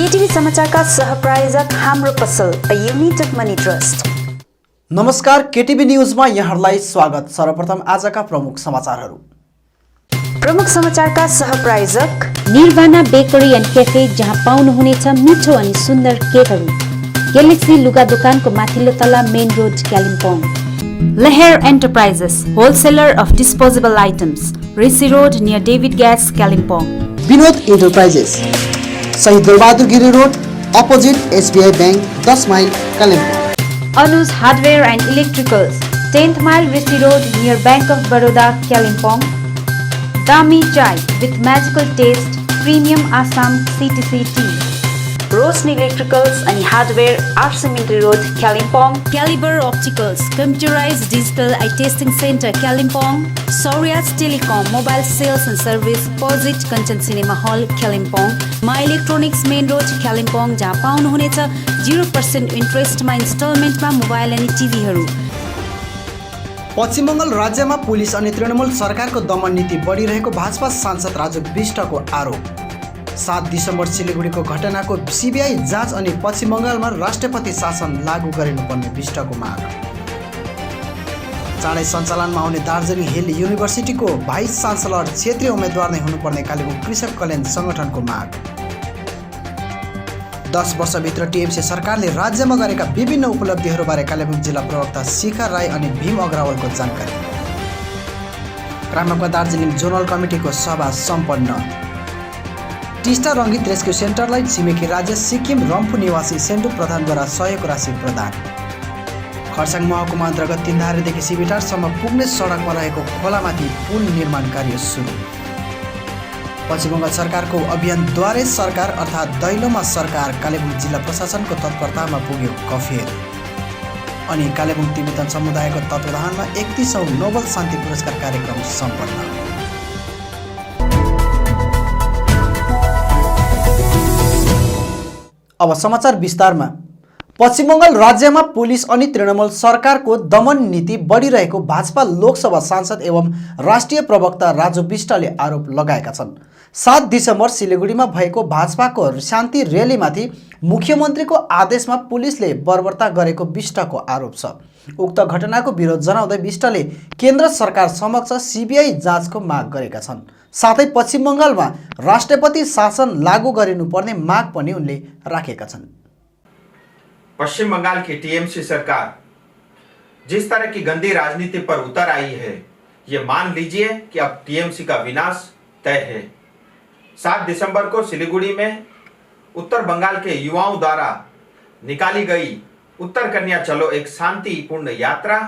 केटीभी समाचारका सहप्रायोजक हाम्रो पसल अ युनाइटेड मनी ट्रस्ट। नमस्कार, केटीभी न्यूजमा यहाँहरूलाई स्वागत। सर्वप्रथम आजका प्रमुख समाचारहरू। प्रमुख समाचारका सहप्रायोजक निर्वाणा बेकरी एन्ड क्याफे, जहाँ पाउनुहुनेछ मिठो अनि सुन्दर केकहरू। ग्यालेक्सी लुगा दोकानको माथिल्लो तला, main road, Kalimpong. Laher enterprises, wholesaler of disposable items, Rishi road near David gas, Kalimpong. Vinod enterprises, Shahid Bahadur Giri road, opposite SBI bank, 10 mile, Kalimpong. Anuj hardware and electricals, 10th mile, Rishi road near bank of Baroda, Kalimpong. दामी चाय with magical taste, premium Assam CTC tea. Roshni electricals अनि hardware, 8 cemetery road, Kalimpong. Calibre opticals, computerised digital eye testing centre, Kalimpong. सौर्याज telecom, mobile sales and service, पोजिट Kanchan cinema hall, Kalimpong. मा electronics, main road, Kalimpong, जहाँ पाउनुहुनेछ 0% इन्ट्रेस्टमा इन्स्टलमेन्टमा mobile अनि टिभीहरू। पश्चिम बङ्गाल राज्यमा पुलिस अनि तृणमूल सरकारको दमन नीति बढिरहेको भाजपा सांसद राजु विष्टको आरोप। 7 दिसम्बर सिलिगुडीको घटनाको सीबीआई जाँच अनि पश्चिम बङ्गालमा राष्ट्रपति शासन लागू गरिनुपर्ने विष्टको माग। चाँडै सञ्चालनमा आउने दार्जिलिङ हिल युनिभर्सिटीको भाइस चान्सलर क्षेत्रीय उम्मेद्वार नै हुनुपर्ने कालेबुङ कृषक कल्याण सङ्गठनको माग। 10 वर्षभित्र टिएमसी सरकारले राज्यमा गरेका विभिन्न उपलब्धिहरूबारे कालेबुङ जिल्ला प्रवक्ता शिखर राई अनि भीम अग्रवालको जानकारी। क्रामकमा दार्जिलिङ जोनल कमिटीको सभा सम्पन्न। टिस्टा रङ्गित रेस्क्यु सेन्टरलाई छिमेकी राज्य सिक्किम रम्फू निवासी सेन्डु प्रधानद्वारा सहयोग राशि प्रदान। खरसाङ महकुमा अन्तर्गत तिनधारेदेखि सिबिटारसम्म पुग्ने सडकमा रहेको खोलामाथि पुल निर्माण कार्य सुरु। पश्चिम बङ्गाल सरकारको अभियानद्वारे सरकार अर्थात् दैलोमा सरकार कालेबुङ जिल्ला प्रशासनको तत्परतामा पुग्यो कफेर। अनि कालेबुङ तिब्बतन समुदायको तत्त्वावधानमा 31औं नोबल शान्ति पुरस्कार कार्यक्रम सम्पन्न। अब समाचार विस्तारमा। पश्चिम बङ्गाल राज्यमा पुलिस अनि तृणमूल सरकारको दमन नीति बढिरहेको भाजपा लोकसभा सांसद एवं राष्ट्रिय प्रवक्ता राजु विष्टले आरोप लगाएका छन्। 7 दिसम्बर सिलिगुडीमा भएको भाजपाको शान्ति र्यालीमाथि मुख्यमन्त्रीको आदेशमा पुलिसले बर्बरता गरेको विष्टको आरोप छ। उक्त घटनाको विरोध जनाउँदै विष्टले केन्द्र सरकार समक्ष सीबीआई जाँचको माग गरेका छन्। साथै पश्चिम बङ्गालमा राष्ट्रपति शासन लागू गरिनुपर्ने माग पनि उनले राखेका छन्। पश्चिम बंगाल की टीएमसी सरकार जिस तरह की गंदी राजनीति पर उतर आई है, ये मान लीजिए कि अब टीएमसी का विनाश तय है। 7 दिसंबर को सिलीगुड़ी में उत्तर बंगाल के युवाओं द्वारा निकाली गई उत्तर कन्या चलो एक शांतिपूर्ण यात्रा,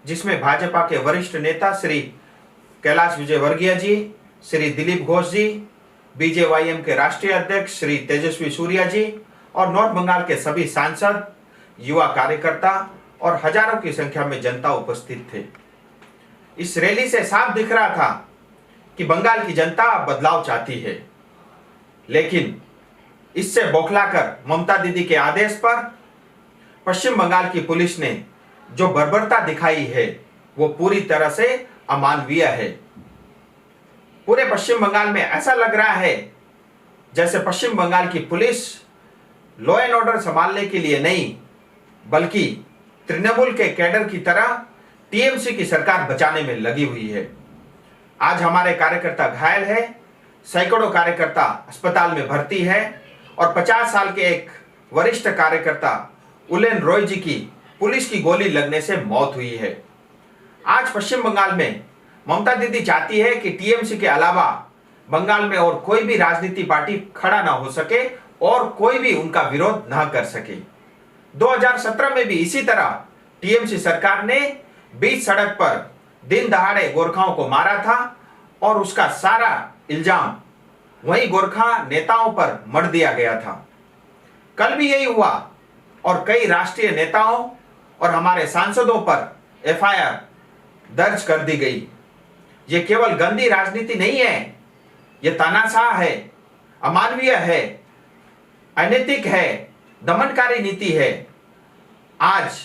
जिसमें भाजपा के वरिष्ठ नेता श्री कैलाश विजयवर्गीय जी, श्री दिलीप घोष जी, बीजेवाईएम के राष्ट्रीय अध्यक्ष श्री तेजस्वी सूर्या जी और नॉर्थ बंगाल के सभी सांसद, युवा कार्यकर्ता और हजारों की संख्या में जनता उपस्थित थे। इस रैली से साफ दिख रहा था कि बंगाल की जनता बदलाव चाहती है, लेकिन इससे बौखलाकर ममता दीदी के आदेश पर पश्चिम बंगाल की पुलिस ने जो बर्बरता दिखाई है वो पूरी तरह से अमानवीय है। पूरे पश्चिम बंगाल में ऐसा लग रहा है जैसे पश्चिम बंगाल की पुलिस लॉ एंड ऑर्डर संभालने के लिए नहीं, बल्कि तृणमूल के कैडर की तरह टीएमसी की सरकार बचाने में लगी हुई है। आज हमारे कार्यकर्ता घायल है, सैकड़ों कार्यकर्ता अस्पताल में भर्ती है और 50 साल के एक वरिष्ठ कार्यकर्ता उलेन रॉय जी की पुलिस की गोली लगने से मौत हुई है। आज पश्चिम बंगाल में ममता दीदी चाहती है कि टीएमसी के अलावा बंगाल में और कोई भी राजनीति पार्टी खड़ा ना हो सके और कोई भी उनका विरोध ना कर सके। 2017 में भी इसी तरह टीएमसी सरकार ने बीच सड़क पर दिन दहाड़े गोरखाओं को मारा था और उसका सारा इल्जाम वही गोरखा नेताओं पर मढ़ दिया गया था। कल भी यही हुआ और कई राष्ट्रीय नेताओं और हमारे सांसदों पर एफआईआर दर्ज कर दी गई। ये केवल गंदी राजनीति नहीं है, ये तानाशाह है, अमानवीय है, अनैतिक है, दमनकारी नीति है। आज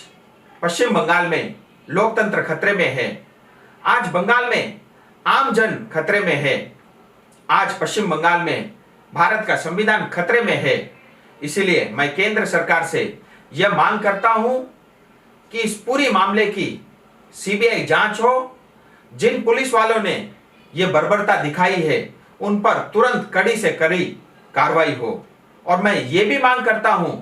पश्चिम बंगाल में लोकतंत्र खतरे में है। आज बंगाल में आम जन खतरे में है। आज पश्चिम बंगाल में भारत का संविधान खतरे में है। इसलिए मैं केंद्र सरकार से यह मांग करता हूं कि इस पूरी मामले की सीबीआई जांच हो। जिन पुलिस वालों ने यह बर्बरता दिखाई है उन पर तुरंत कड़ी से कड़ी कार्रवाई हो। और मैं ये भी मांग करता हूं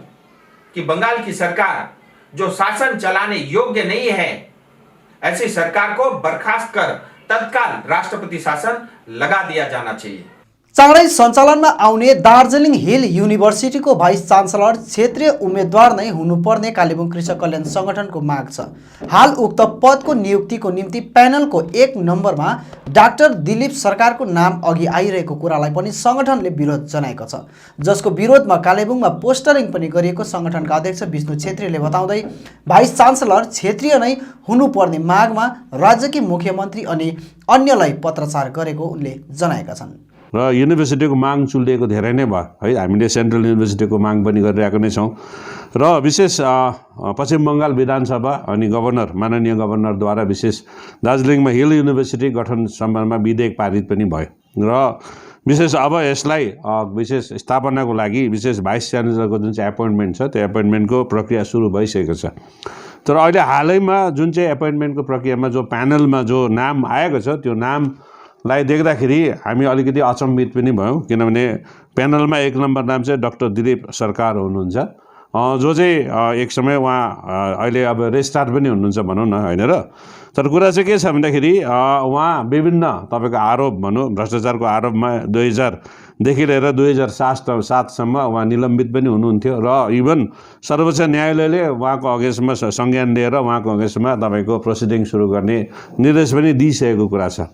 कि बंगाल की सरकार जो शासन चलाने योग्य नहीं है, ऐसी सरकार को बर्खास्त कर तत्काल राष्ट्रपति शासन लगा दिया जाना चाहिए। चाँडै सञ्चालनमा आउने दार्जिलिङ हिल युनिभर्सिटीको भाइस चान्सलर क्षेत्रीय उम्मेद्वार नै हुनुपर्ने कालेबुङ कृषक कल्याण संगठनको माग छ। हाल उक्त पदको नियुक्तिको निम्ति प्यानलको 1 नम्बरमा डाक्टर दिलीप सरकारको नाम अघि आइरहेको कुरालाई पनि संगठनले विरोध जनाएको छ, जसको विरोधमा कालेबुङमा पोस्टरिङ पनि गरिएको संगठनका अध्यक्ष विष्णु छेत्रीले बताउँदै भाइस चान्सलर क्षेत्रीय नै हुनुपर्ने मागमा राज्यकी मुख्यमन्त्री अनि अन्यलाई पत्रचार गरेको उनले जनाएका छन्। र युनिभर्सिटीको माग चुलिएको धेरै नै भयो है। हामीले सेन्ट्रल युनिभर्सिटीको माग पनि गरिरहेको नै छौँ र विशेष पश्चिम बङ्गाल विधानसभा अनि गभर्नर माननीय गभर्नरद्वारा विशेष दार्जिलिङमा हिल युनिभर्सिटी गठन सम्बन्धमा विधेयक पारित पनि भयो र विशेष अब यसलाई विशेष स्थापनाको लागि विशेष भाइस च्यान्सलरको जुन चाहिँ एपोइन्टमेन्ट छ त्यो एपोइन्टमेन्टको प्रक्रिया सुरु भइसकेको छ। तर अहिले हालैमा जुन चाहिँ एपोइन्टमेन्टको प्रक्रियामा जो प्यानलमा जो नाम आएको छ त्यो नामलाई देख्दाखेरि हामी अलिकति अचम्मित पनि भयौँ, किनभने प्यानलमा 1 नम्बर नाम चाहिँ डाक्टर दिलीप सरकार हुनुहुन्छ, जो चाहिँ एक समय उहाँ अहिले अब रेजिस्ट्रार पनि हुनुहुन्छ भनौँ न होइन र। तर कुरा चाहिँ के छ भन्दाखेरि उहाँ विभिन्न तपाईँको आरोप भनौँ भ्रष्टाचारको आरोपमा 2000देखि लिएर 2007सम्म उहाँ निलम्बित पनि हुनुहुन्थ्यो र इभन सर्वोच्च न्यायालयले उहाँको अगेन्स्टमा संज्ञान लिएर उहाँको अगेन्स्टमा तपाईँको प्रोसिडिङ सुरु गर्ने निर्देश पनि दिइसकेको कुरा छ।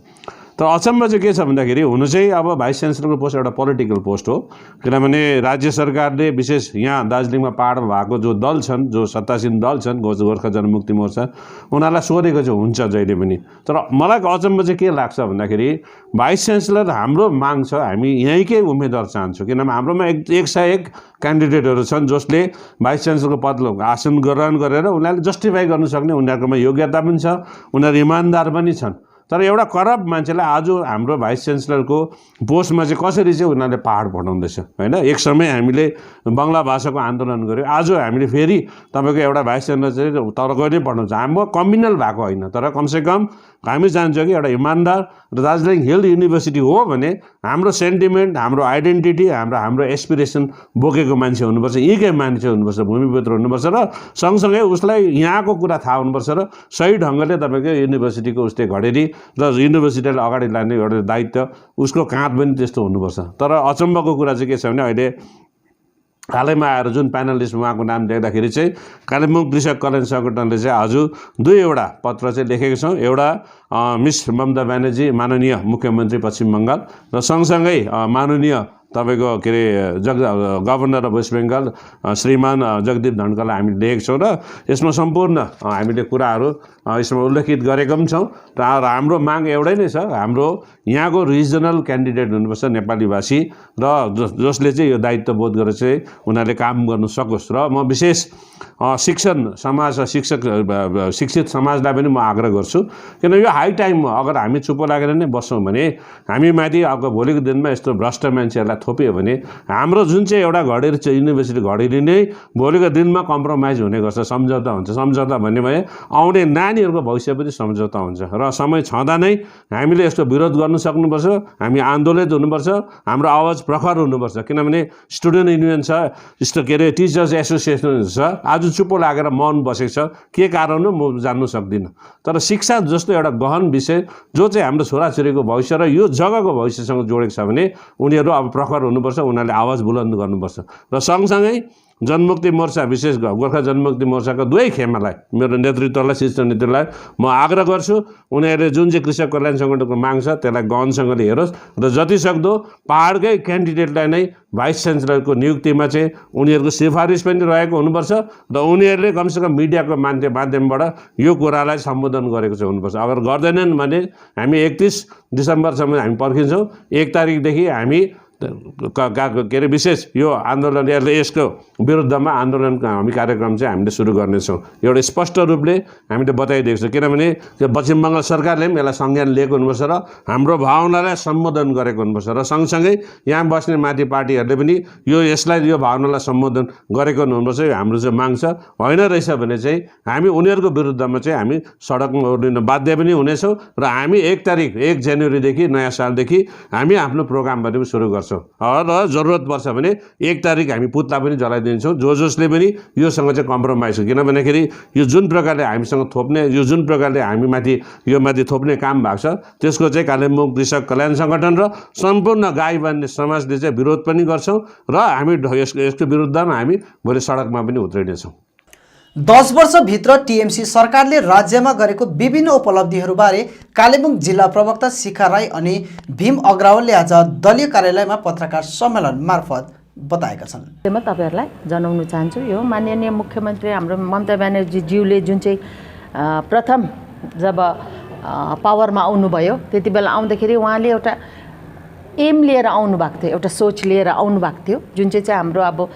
तर अचम्म चाहिँ के छ भन्दाखेरि हुनु चाहिँ अब भाइस च्यान्सलरको पोस्ट एउटा पोलिटिकल पोस्ट हो, किनभने राज्य सरकारले विशेष यहाँ दार्जिलिङमा पहाडमा भएको जो दल छन्, जो सत्तासीन दल छन् गोर्खा जनमुक्ति मोर्चा, उनीहरूलाई सोधेको चाहिँ हुन्छ जहिले पनि। तर मलाई अचम्म चाहिँ के लाग्छ भन्दाखेरि भाइस च्यान्सलर हाम्रो माग छ, हामी यहीँकै उम्मेदवार चाहन्छौँ, किनभने हाम्रोमा 101 क्यान्डिडेटहरू छन् जसले भाइस च्यान्सलरको पद आसन ग्रहण गरेर उनीहरूले जस्टिफाई गर्न सक्ने उनीहरूकोमा योग्यता पनि छ, उनीहरू इमान्दार पनि छन्। तर एउटा करप्ट मान्छेलाई आज हाम्रो भाइस च्यान्सलरको पोस्टमा चाहिँ कसरी चाहिँ उनीहरूले पहाड पठाउँदैछ होइन। एक समय हामीले बङ्गला भाषाको आन्दोलन गऱ्यौँ, आज हामीले फेरि तपाईँको एउटा भाइस च्यान्सलर चाहिँ तरको नै पठाउँछ। हाम्रो कम्युनल भएको होइन, तर कमसेकम हामी चाहन्छौँ कि एउटा इमान्दार र दार्जिलिङ हिल युनिभर्सिटी हो भने हाम्रो सेन्टिमेन्ट, हाम्रो आइडेन्टिटी, हाम्रो एस्पिरेसन बोकेको मान्छे हुनुपर्छ, यहीँकै मान्छे हुनुपर्छ, भूमिपुत्र हुनुपर्छ र सँगसँगै उसलाई यहाँको कुरा थाहा हुनुपर्छ र सही ढङ्गले तपाईँको युनिभर्सिटीको उसले घडेरी र युनिभर्सिटीलाई अगाडि लाने एउटा दायित्व उसको काँध पनि त्यस्तो हुनुपर्छ। तर अचम्मको कुरा चाहिँ के छ भने अहिले हालैमा आएर जुन प्यानलिस्ट उहाँको नाम देख्दाखेरि चाहिँ कालेबुङ कृषक कल्याण सङ्गठनले चाहिँ आज 2वटा पत्र चाहिँ लेखेको छौँ। एउटा मिस ममता ब्यानर्जी माननीय मुख्यमन्त्री पश्चिम बङ्गाल र सँगसँगै माननीय तपाईँको के अरे गभर्नर अफ वेस्ट बेङ्गाल श्रीमान जगदीप धनखडलाई हामीले लेखेको छौँ र यसमा सम्पूर्ण हामीले कुराहरू यसमा उल्लेखित गरेको पनि छौँ। र हाम्रो माग एउटै नै छ, हाम्रो यहाँको रिजनल क्यान्डिडेट हुनुपर्छ नेपाली भाषी र जसले चाहिँ यो दायित्व बोध गरेर चाहिँ उनीहरूले काम गर्न सकोस्। र म विशेष शिक्षण समाज शिक्षित समाजलाई पनि म आग्रह गर्छु, किन यो हाई टाइममा अगर हामी चुप लागेर नै बस्छौँ भने हामी माथि अब भोलिको दिनमा यस्तो भ्रष्ट मान्छेहरूलाई थोपियो भने हाम्रो जुन चाहिँ एउटा घडेरी चाहिँ युनिभर्सिटी घडेरी नै भोलिको दिनमा कम्प्रोमाइज हुने गर्छ, सम्झौता हुन्छ। सम्झौता भन्ने भए आउने नानीहरूको भविष्य पनि सम्झौता हुन्छ र समय छँदा नै हामीले यस्तो विरोध गर्नु सक्नुपर्छ, हामी आन्दोलित हुनुपर्छ, हाम्रो आवाज प्रखर हुनुपर्छ। किनभने स्टुडेन्ट युनियन छ, यस्तो के अरे टिचर्स एसोसिएसन छ, आज चुप्पो लागेर मौन बसेको छ, के कारण हो म जान्नु सक्दिनँ। तर शिक्षा जस्तो एउटा गहन विषय जो चाहिँ हाम्रो छोराछोरीको भविष्य र यो जग्गाको भविष्यसँग जोडेको छ भने उनीहरू अब प्रखर हुनुपर्छ, उनीहरूले आवाज बुलन्द गर्नुपर्छ। र सँगसँगै जनमुक्ति मोर्चा विशेष गोर्खा जनमुक्ति मोर्चाको 2 खेमालाई मेरो नेतृत्वलाई शीर्ष नेतृत्वलाई म आग्रह गर्छु, उनीहरूले जुन चाहिँ कृषक कल्याण सङ्गठनको माग छ त्यसलाई गहनसँगले हेरोस् र जतिसक्दो पहाडकै क्यान्डिडेटलाई नै भाइस च्यान्सलरको नियुक्तिमा चाहिँ उनीहरूको सिफारिस पनि रहेको हुनुपर्छ र उनीहरूले कमसेकम मिडियाको माध्यमबाट यो कुरालाई सम्बोधन गरेको चाहिँ हुनुपर्छ। अगर गर्दैनन् भने हामी 31 डिसेम्बरसम्म हामी पर्खिन्छौँ, 1 तारिकदेखि हामी के अरे विशेष यो आन्दोलन यसको विरुद्धमा आन्दोलन हामी कार्यक्रम चाहिँ हामीले सुरु गर्नेछौँ। एउटा स्पष्ट रूपले हामीले बताइदिएको छ, किनभने यो पश्चिम बङ्गाल सरकारले पनि यसलाई संज्ञान लिएको हुनुपर्छ र हाम्रो भावनालाई सम्बोधन गरेको हुनुपर्छ र सँगसँगै यहाँ बस्ने माथि पार्टीहरूले पनि यसलाई यो भावनालाई सम्बोधन गरेको हुनुपर्छ। यो हाम्रो चाहिँ माग छ। होइन रहेछ भने चाहिँ हामी उनीहरूको विरुद्धमा चाहिँ हामी सडकमा ओर्लिन बाध्य पनि हुनेछौँ र हामी 1 जनवरीदेखि नयाँ सालदेखि हामी आफ्नो प्रोग्राम पनि सुरु गर्छौँ र जरुरत पर्छ भने 1 तारिक हामी पुतला पनि जलाइदिन्छौँ जसले पनि योसँग चाहिँ कम्प्रोमाइज हो। किन भन्दाखेरि यो जुन प्रकारले हामीसँग थोप्ने यो जुन प्रकारले हामी माथि थोप्ने काम भएको छ त्यसको चाहिँ कालिम्पोङ कृषक कल्याण सङ्गठन र सम्पूर्ण गाई बान्ने समाजले चाहिँ विरोध पनि गर्छौँ र हामी यसको विरुद्धमा हामी भोलि सडकमा पनि उत्रिनेछौँ। 10 वर्षभित्र टिएमसी सरकारले राज्यमा गरेको विभिन्न उपलब्धिहरूबारे कालेबुङ जिल्ला प्रवक्ता शिखा राई अनि भीम अग्रवालले आज दलीय कार्यालयमा पत्रकार सम्मेलन मार्फत बताएका छन्। म तपाईहरुलाई जनाउन चाहन्छु, यो माननीय मुख्यमन्त्री हाम्रो ममता ब्यानर्जी ज्यूले जुन चाहिँ प्रथम जब पावरमा आउनुभयो त्यति बेला आउँदाखेरि उहाँले एउटा एम लिएर आउनु भएको थियो, एउटा सोच लिएर आउनु भएको थियो, जुन चाहिँ हाम्रो अब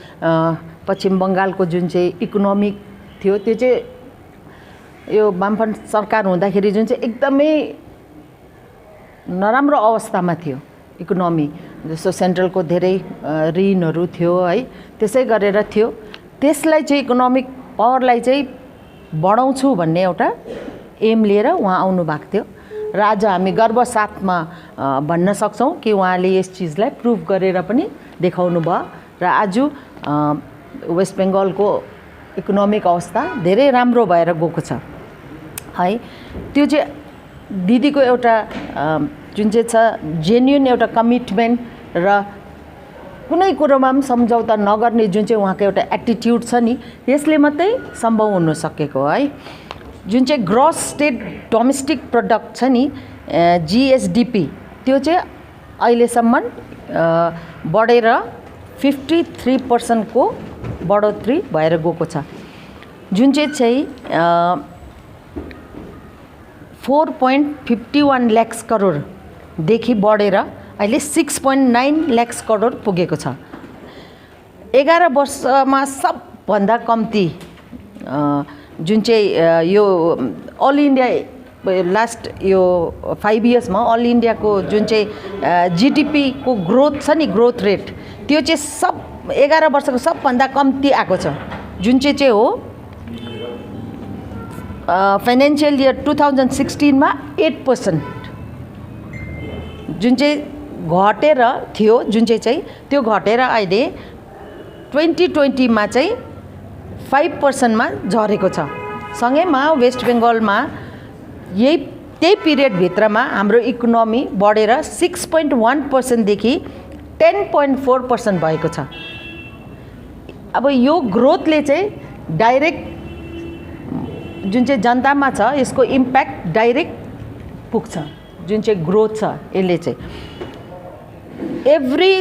पश्चिम बङ्गालको जुन चाहिँ इकोनोमिक थियो त्यो चाहिँ यो वामफ्रन्ट सरकार हुँदाखेरि जुन चाहिँ एकदमै नराम्रो अवस्थामा थियो इकोनोमी, जस्तो सेन्ट्रलको धेरै ऋणहरू थियो है, त्यसै गरेर थियो। त्यसलाई चाहिँ इकोनोमिक पावरलाई चाहिँ बढाउँछु भन्ने एउटा एम लिएर उहाँ आउनु भएको थियो र आज हामी गर्व साथमा भन्न सक्छौँ कि उहाँले यस चिजलाई प्रुभ गरेर पनि देखाउनु भयो र आज वेस्ट बेङ्गलको इकोनोमिक अवस्था धेरै राम्रो भएर गएको छ है। त्यो चाहिँ दिदीको एउटा जुन चाहिँ छ जेन्युन एउटा कमिटमेन्ट र कुनै कुरोमा पनि सम्झौता नगर्ने जुन चाहिँ उहाँको एउटा एटिट्युड छ नि, त्यसले मात्रै सम्भव हुन सकेको है। जुन चाहिँ ग्रस स्टेट डोमेस्टिक प्रोडक्ट छ नि जीएसडीपी, त्यो चाहिँ अहिलेसम्म बढेर 53% को बढोत्तरी भएर गएको छ, जुन चाहिँ 4.51 लाख करोडदेखि बढेर अहिले 6.9 लाख करोड पुगेको छ। 11 वर्षमा सबभन्दा कम्ती जुन चाहिँ यो अल इन्डिया लास्ट यो 5 इयर्समा अल इन्डियाको जुन चाहिँ जीडीपी को ग्रोथ छ नि, ग्रोथ रेट, त्यो चाहिँ सब 11 वर्षको सबभन्दा कम्ती आएको छ, जुन चाहिँ हो फाइनेन्सियल इयर 2016 मा 8%, जुन चाहिँ घटेर थियो, जुन चाहिँ त्यो घटेर अहिले 2020 मा चाहिँ 5% मा झरेको छ। सँगैमा वेस्ट बेङ्गलमा त्यही पिरियड भित्रमा हाम्रो इकोनोमी बढेर 6.1% देखि 10.4% भएको छ। अब यो ग्रोथले चाहिँ डाइरेक्ट जुन चाहिँ जनतामा छ यसको इम्प्याक्ट डाइरेक्ट पुग्छ, जुन चाहिँ ग्रोथ छ यसले चाहिँ एभ्री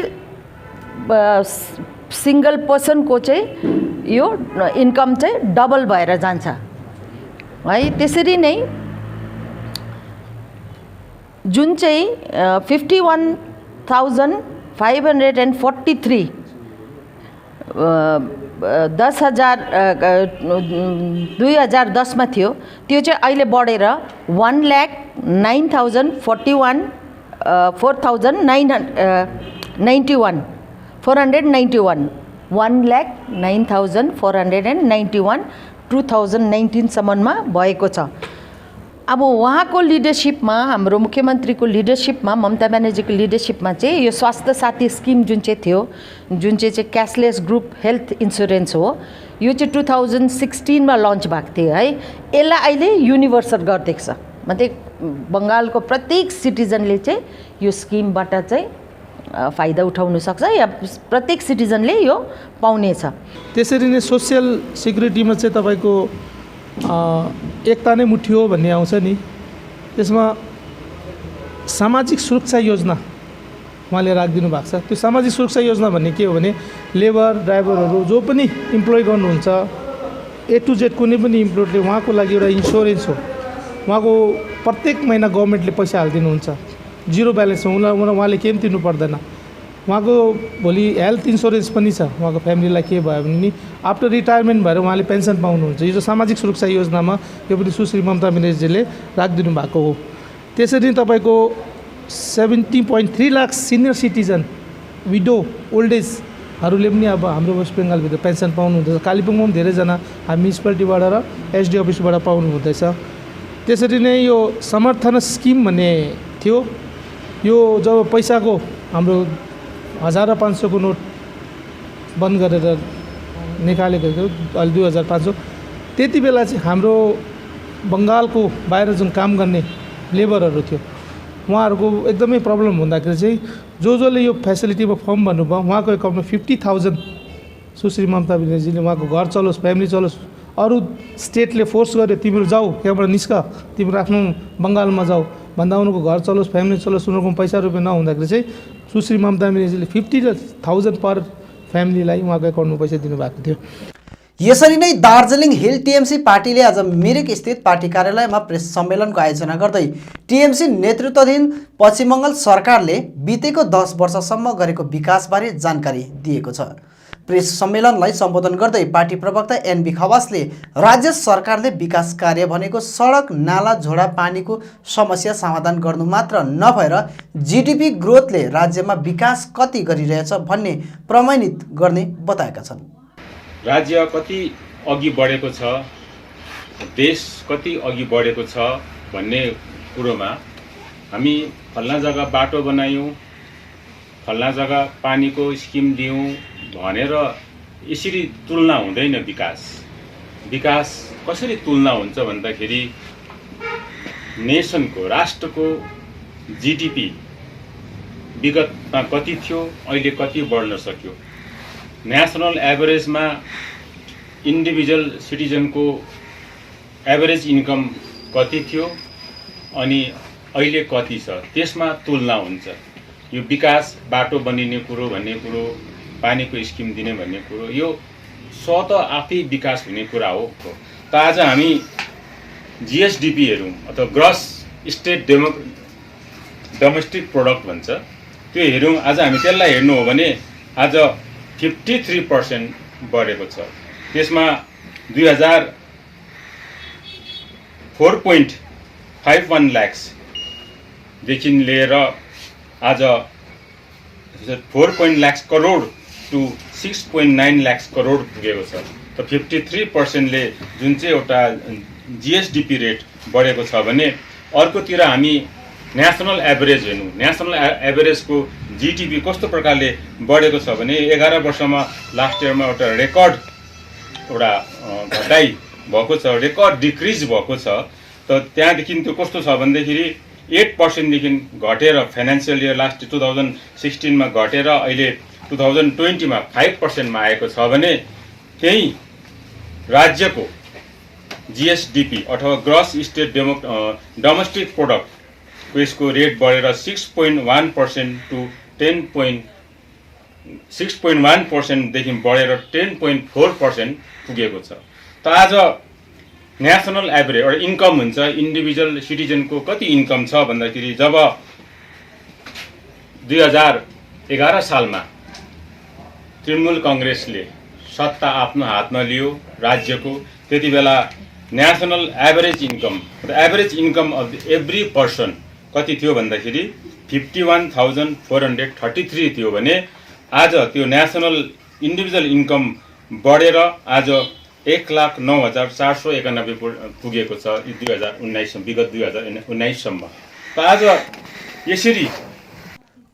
सिंगल पर्सन को चाहिँ यो इन्कम चाहिँ डबल भएर जान्छ है। त्यसरी नै जुन चाहिँ 51,543 2010 मा थियो, त्यो चाहिँ अहिले बढेर 1,09,041 4,991 1,09,491 2019 सम्ममा भएको छ। अब उहाँको लिडरशिपमा, हाम्रो मुख्यमन्त्रीको लिडरशिपमा, ममता ब्यानर्जीको लिडरशिपमा चाहिँ यो स्वास्थ्य साथी स्किम जुन चाहिँ थियो, जुन चाहिँ क्यासलेस ग्रुप हेल्थ इन्सुरेन्स हो, यो चाहिँ 2016 मा लन्च भएको थियो है। यसलाई अहिले युनिभर्सल गरिदिएको छ, मतलब बङ्गालको प्रत्येक सिटिजनले चाहिँ यो स्किमबाट चाहिँ फाइदा उठाउन सक्छ या प्रत्येक सिटिजनले यो पाउनेछ। त्यसरी नै सोशल सिक्युरिटीमा चाहिँ तपाईको एकता नै मुठी हो भन्ने आउँछ नि, त्यसमा सामाजिक सुरक्षा योजना उहाँले राखिदिनु भएको छ। त्यो सामाजिक सुरक्षा योजना भन्ने के हो भने लेबर ड्राइभरहरू जो पनि इम्प्लोइ गर्नुहुन्छ, A to Z कुनै पनि इम्प्लोयरले उहाँको लागि एउटा इन्स्योरेन्स हो, उहाँको प्रत्येक महिना गभर्मेन्टले पैसा हालिदिनुहुन्छ, जिरो ब्यालेन्समा उहाँले केही पनि तिर्नु पर्दैन। उहाँको भोलि हेल्थ इन्सुरेन्स पनि छ, उहाँको फ्यामिलीलाई के भयो भने नि आफ्टर रिटायरमेन्ट भएर उहाँले पेन्सन पाउनुहुन्छ। यो सामाजिक सुरक्षा योजनामा यो पनि सुश्री ममता ब्यानर्जीले राखिदिनु भएको हो। त्यसरी नै तपाईँको 70.3 lakh senior citizen widow old एजहरूले पनि अब हाम्रो वेस्ट बेङ्गालभित्र पेन्सन पाउनुहुँदैछ। कालिम्पोङमा पनि धेरैजना हामी म्युनिसिपालिटीबाट र एसडी अफिसबाट पाउनुहुँदैछ। त्यसरी नै यो समर्थन स्किम भन्ने थियो, यो जब पैसाको हाम्रो 1000 र 500 को नोट बन्द गरेर निकालेको थियो अहिले 2500, त्यति बेला चाहिँ हाम्रो बङ्गालको बाहिर जुन काम गर्ने लेबरहरू थियो उहाँहरूको एकदमै प्रब्लम हुँदाखेरि चाहिँ जसले यो फेसिलिटीमा फर्म भन्नुभयो उहाँको एकाउन्टमा 50,000 सुश्री ममता ब्यानर्जीले उहाँको घर चलोस्, फ्यामिली चलोस्, अरू स्टेटले फोर्स गर्यो तिम्रो जाऊ यहाँबाट निस्क, तिम्रो आफ्नो बङ्गालमा जाऊ भन्दा उनीहरूको घर चलोस्, फ्यामिली चलोस्, उनीहरूको पैसा रुपियाँ नहुँदाखेरि चाहिँ सुश्री ममता ब्यानर्जीले 50,000 पर फ्यामिलीलाई उहाँको एकाउन्टमा पैसा दिनुभएको थियो। यसरी नै दार्जिलिङ हिल टिएमसी पार्टीले आज मिरिक स्थित पार्टी कार्यालयमा प्रेस सम्मेलनको आयोजना गर्दै टिएमसी नेतृत्वाधीन पश्चिम बङ्गाल सरकारले बितेको 10 वर्षसम्म गरेको विकासबारे जानकारी दिएको छ। प्रेस सम्मेलनलाई सम्बोधन गर्दै पार्टी प्रवक्ता एनबी खवासले राज्य सरकारले विकास कार्य भनेको सडक, नाला, झोडा, पानीको समस्या समाधान गर्नु मात्र नभएर जीडीपी ग्रोथले राज्यमा विकास कति गरिरहेछ भन्ने प्रमाणित गर्ने बताएका छन्। राज्य कति अघि बढेको छ, देश कति अघि बढेको छ भन्ने कुरोमा हामी फल्ना जग्गा बाटो बनायौँ, फल्ना जग्गा पानीको स्किम दियौँ भनेर यसरी तुलना हुँदैन। विकास कसरी तुलना हुन्छ भन्दाखेरि नेसनको, राष्ट्रको जीडीपी विगतमा कति थियो, अहिले कति बढ्न सक्यो, नेसनल एभरेजमा इन्डिभिजुअल सिटिजनको एभरेज इन्कम कति थियो अनि अहिले कति छ, त्यसमा तुलना हुन्छ। यो विकास, बाटो बनिने कुरो भन्ने कुरो, पानीको स्किम दिने भन्ने कुरो, यो स्वतः आफै विकास हुने कुरा हो। त आज हामी जीएसडीपी हेरौँ अथवा ग्रस स्टेट डोमेस्टिक प्रोडक्ट भन्छ, त्यो हेरौँ। आज हामी त्यसलाई हेर्नु हो भने आज 53% बढेको छ। त्यसमा 4.51 लाखदेखि लिएर आज 4 लाख करोड टु 6.9 लाख करोड पुगेको छ। त 53%ले जुन चाहिँ एउटा जीएसडीपी रेट बढेको छ भने अर्कोतिर हामी नेसनल एभरेज हेर्नु, नेसनल एभरेजको जीडीपी कस्तो प्रकारले बढेको छ भने 11 वर्षमा लास्ट इयरमा एउटा रेकर्ड एउटा घटाइ भएको छ, रेकर्ड डिक्रिज भएको छ। त त्यहाँदेखि त्यो कस्तो छ भन्दाखेरि 8% घटेर फाइनेन्सियल इयर लास्ट 2016 मा घटेर अहिले 2020 मा 5% मा आएको छ भने त्यही राज्यको जीएसडीपी अथवा ग्रस स्टेट डोमेस्टिक प्रोडक्ट यसको रेट बढेर 6.1% टु 6.1% देखि बढेर 10.4% पुगेको छ। त आज नेसनल एभरेज एउटा इन्कम हुन्छ, इन्डिभिजुअल सिटिजनको कति इन्कम छ भन्दाखेरि जब 2011 सालमा तृणमूल कांग्रेसले सत्ता आफ्नो हातमा लियो राज्यको, त्यति बेला national average income of every person कति थियो भन्दाखेरि 51,433 थियो भने आज त्यो नेसनल इन्डिभिजुअल इन्कम बढेर आज 1,09,491 पुगेको छ 2019 विगत 2019 सम्म। त आज यसरी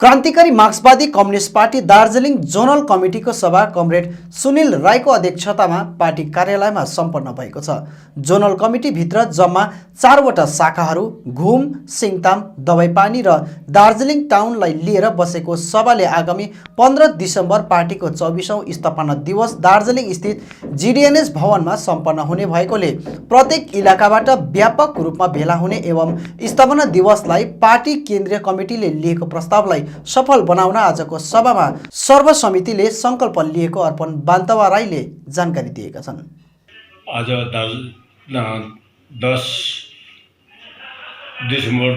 क्रान्तिकारी मार्क्सवादी कम्युनिस्ट पार्टी दार्जिलिङ जोनल कमिटीको सभा कमरेड सुनिल राईको अध्यक्षतामा पार्टी कार्यालयमा सम्पन्न भएको छ। जोनल कमिटीभित्र जम्मा 4वटा शाखाहरू घुम, सिङताम, दबाईपानी र दार्जिलिङ टाउनलाई लिएर बसेको सभाले आगामी 15 डिसेम्बर पार्टीको 24औं स्थापना दिवस दार्जिलिङ स्थित जीडीएनएस भवनमा सम्पन्न हुने भएकोले प्रत्येक इलाकाबाट व्यापक रूपमा भेला हुने एवं स्थापना दिवसलाई पार्टी केन्द्रीय कमिटीले लिएको प्रस्तावलाई सफल बनाउन आजको सभामा सर्वसमितिले संकल्प लिएको अर्पण बान्तवा राईले जानकारी दिएका छन्। आज 10 डिसेम्बर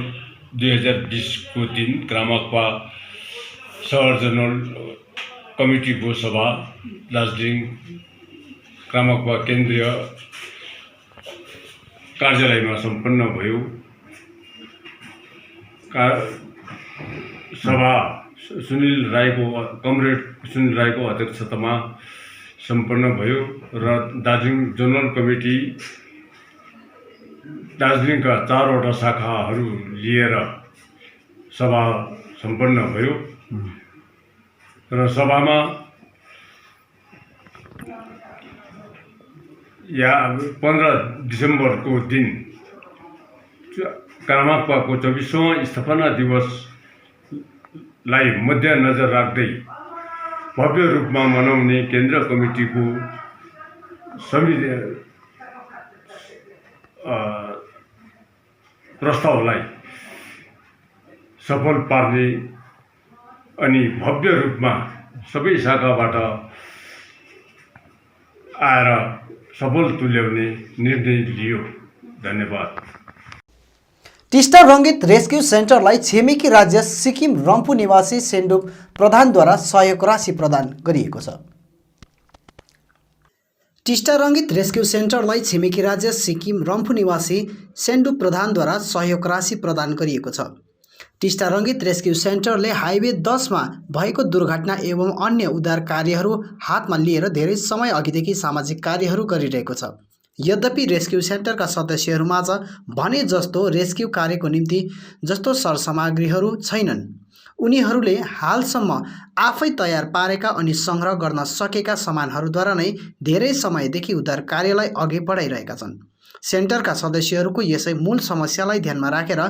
2020 को दिन ग्रामकपा सहर जनरल कमिटीको सभा दार्जिलिङ क्रामकवा केन्द्रीय कार्यालयमा सम्पन्न भयो। सभा कमरेड सुनिल राईको अध्यक्षतामा सम्पन्न भयो र दार्जिलिङ जनरल कमिटी दार्जिलिङका 4वटा शाखाहरू लिएर सभा सम्पन्न भयो र सभामा 15 डिसेम्बरको दिन क्रामकपाको 24औं स्थापना दिवसलाई मध्यनजर राख्दै भव्य रूपमा मनाउने केन्द्रीय कमिटीको प्रस्तावलाई सफल पार्ने अनि भव्य रूपमा सबै शाखाबाट आएर सफल तुल्याउने निर्णय लियो। धन्यवाद। टिस्टा रङ्गित रेस्क्यु सेन्टरलाई छिमेकी राज्य सिक्किम रम्फू निवासी सेन्डुप प्रधानद्वारा सहयोग राशि प्रदान गरिएको छ। टिस्टा रङ्गित रेस्क्यु सेन्टरलाई छिमेकी राज्य सिक्किम रम्फू निवासी सेन्डुप प्रधानद्वारा सहयोग राशि प्रदान गरिएको छ। टिस्टा रङ्गित रेस्क्यु सेन्टरले हाइवे 10 मा भएको दुर्घटना एवं अन्य उद्धार कार्यहरू हातमा लिएर धेरै समय अघिदेखि सामाजिक कार्यहरू गरिरहेको छ। यद्यपि रेस्क्यु सेन्टरका सदस्यहरूमाझ भने जस्तो रेस्क्यु कार्यको निम्ति जस्तो सरसामग्रीहरू छैनन्। उनीहरूले हालसम्म आफै तयार पारेका अनि सङ्ग्रह गर्न सकेका सामानहरूद्वारा नै धेरै समयदेखि उद्धार कार्यलाई अघि बढाइरहेका छन्। सेन्टरका सदस्यहरूको यसै मूल समस्यालाई ध्यानमा राखेर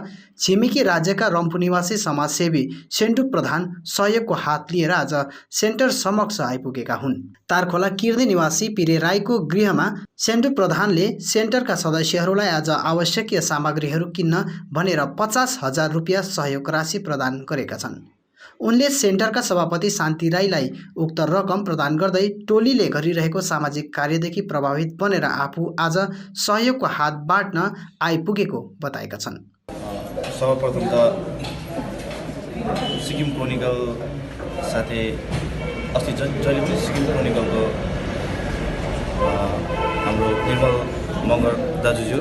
छिमेकी राज्यका रम्फू निवासी समाजसेवी सेन्डुप प्रधान सहयोगको हात लिएर आज सेन्टर समक्ष आइपुगेका हुन्। तारखोला किर्दी निवासी पिरे राईको गृहमा सेन्डुप प्रधानले सेन्टरका सदस्यहरूलाई आज आवश्यकीय सामग्रीहरू किन्न भनेर 50,000 रुपियाँ सहयोग राशि प्रदान गरेका छन्। उनले सेन्टरका सभापति शान्ति राईलाई उक्त रकम प्रदान गर्दै टोलीले गरिरहेको सामाजिक कार्यदेखि प्रभावित बनेर आफू आज सहयोगको हात बाँड्न आइपुगेको बताएका छन्। सर्वप्रथम त सिक्किम क्रोनिकल साथै अस्ति जहिले पनि सिक्किम क्रोनिकलको हाम्रो निर्मल मगर दाजुज्यू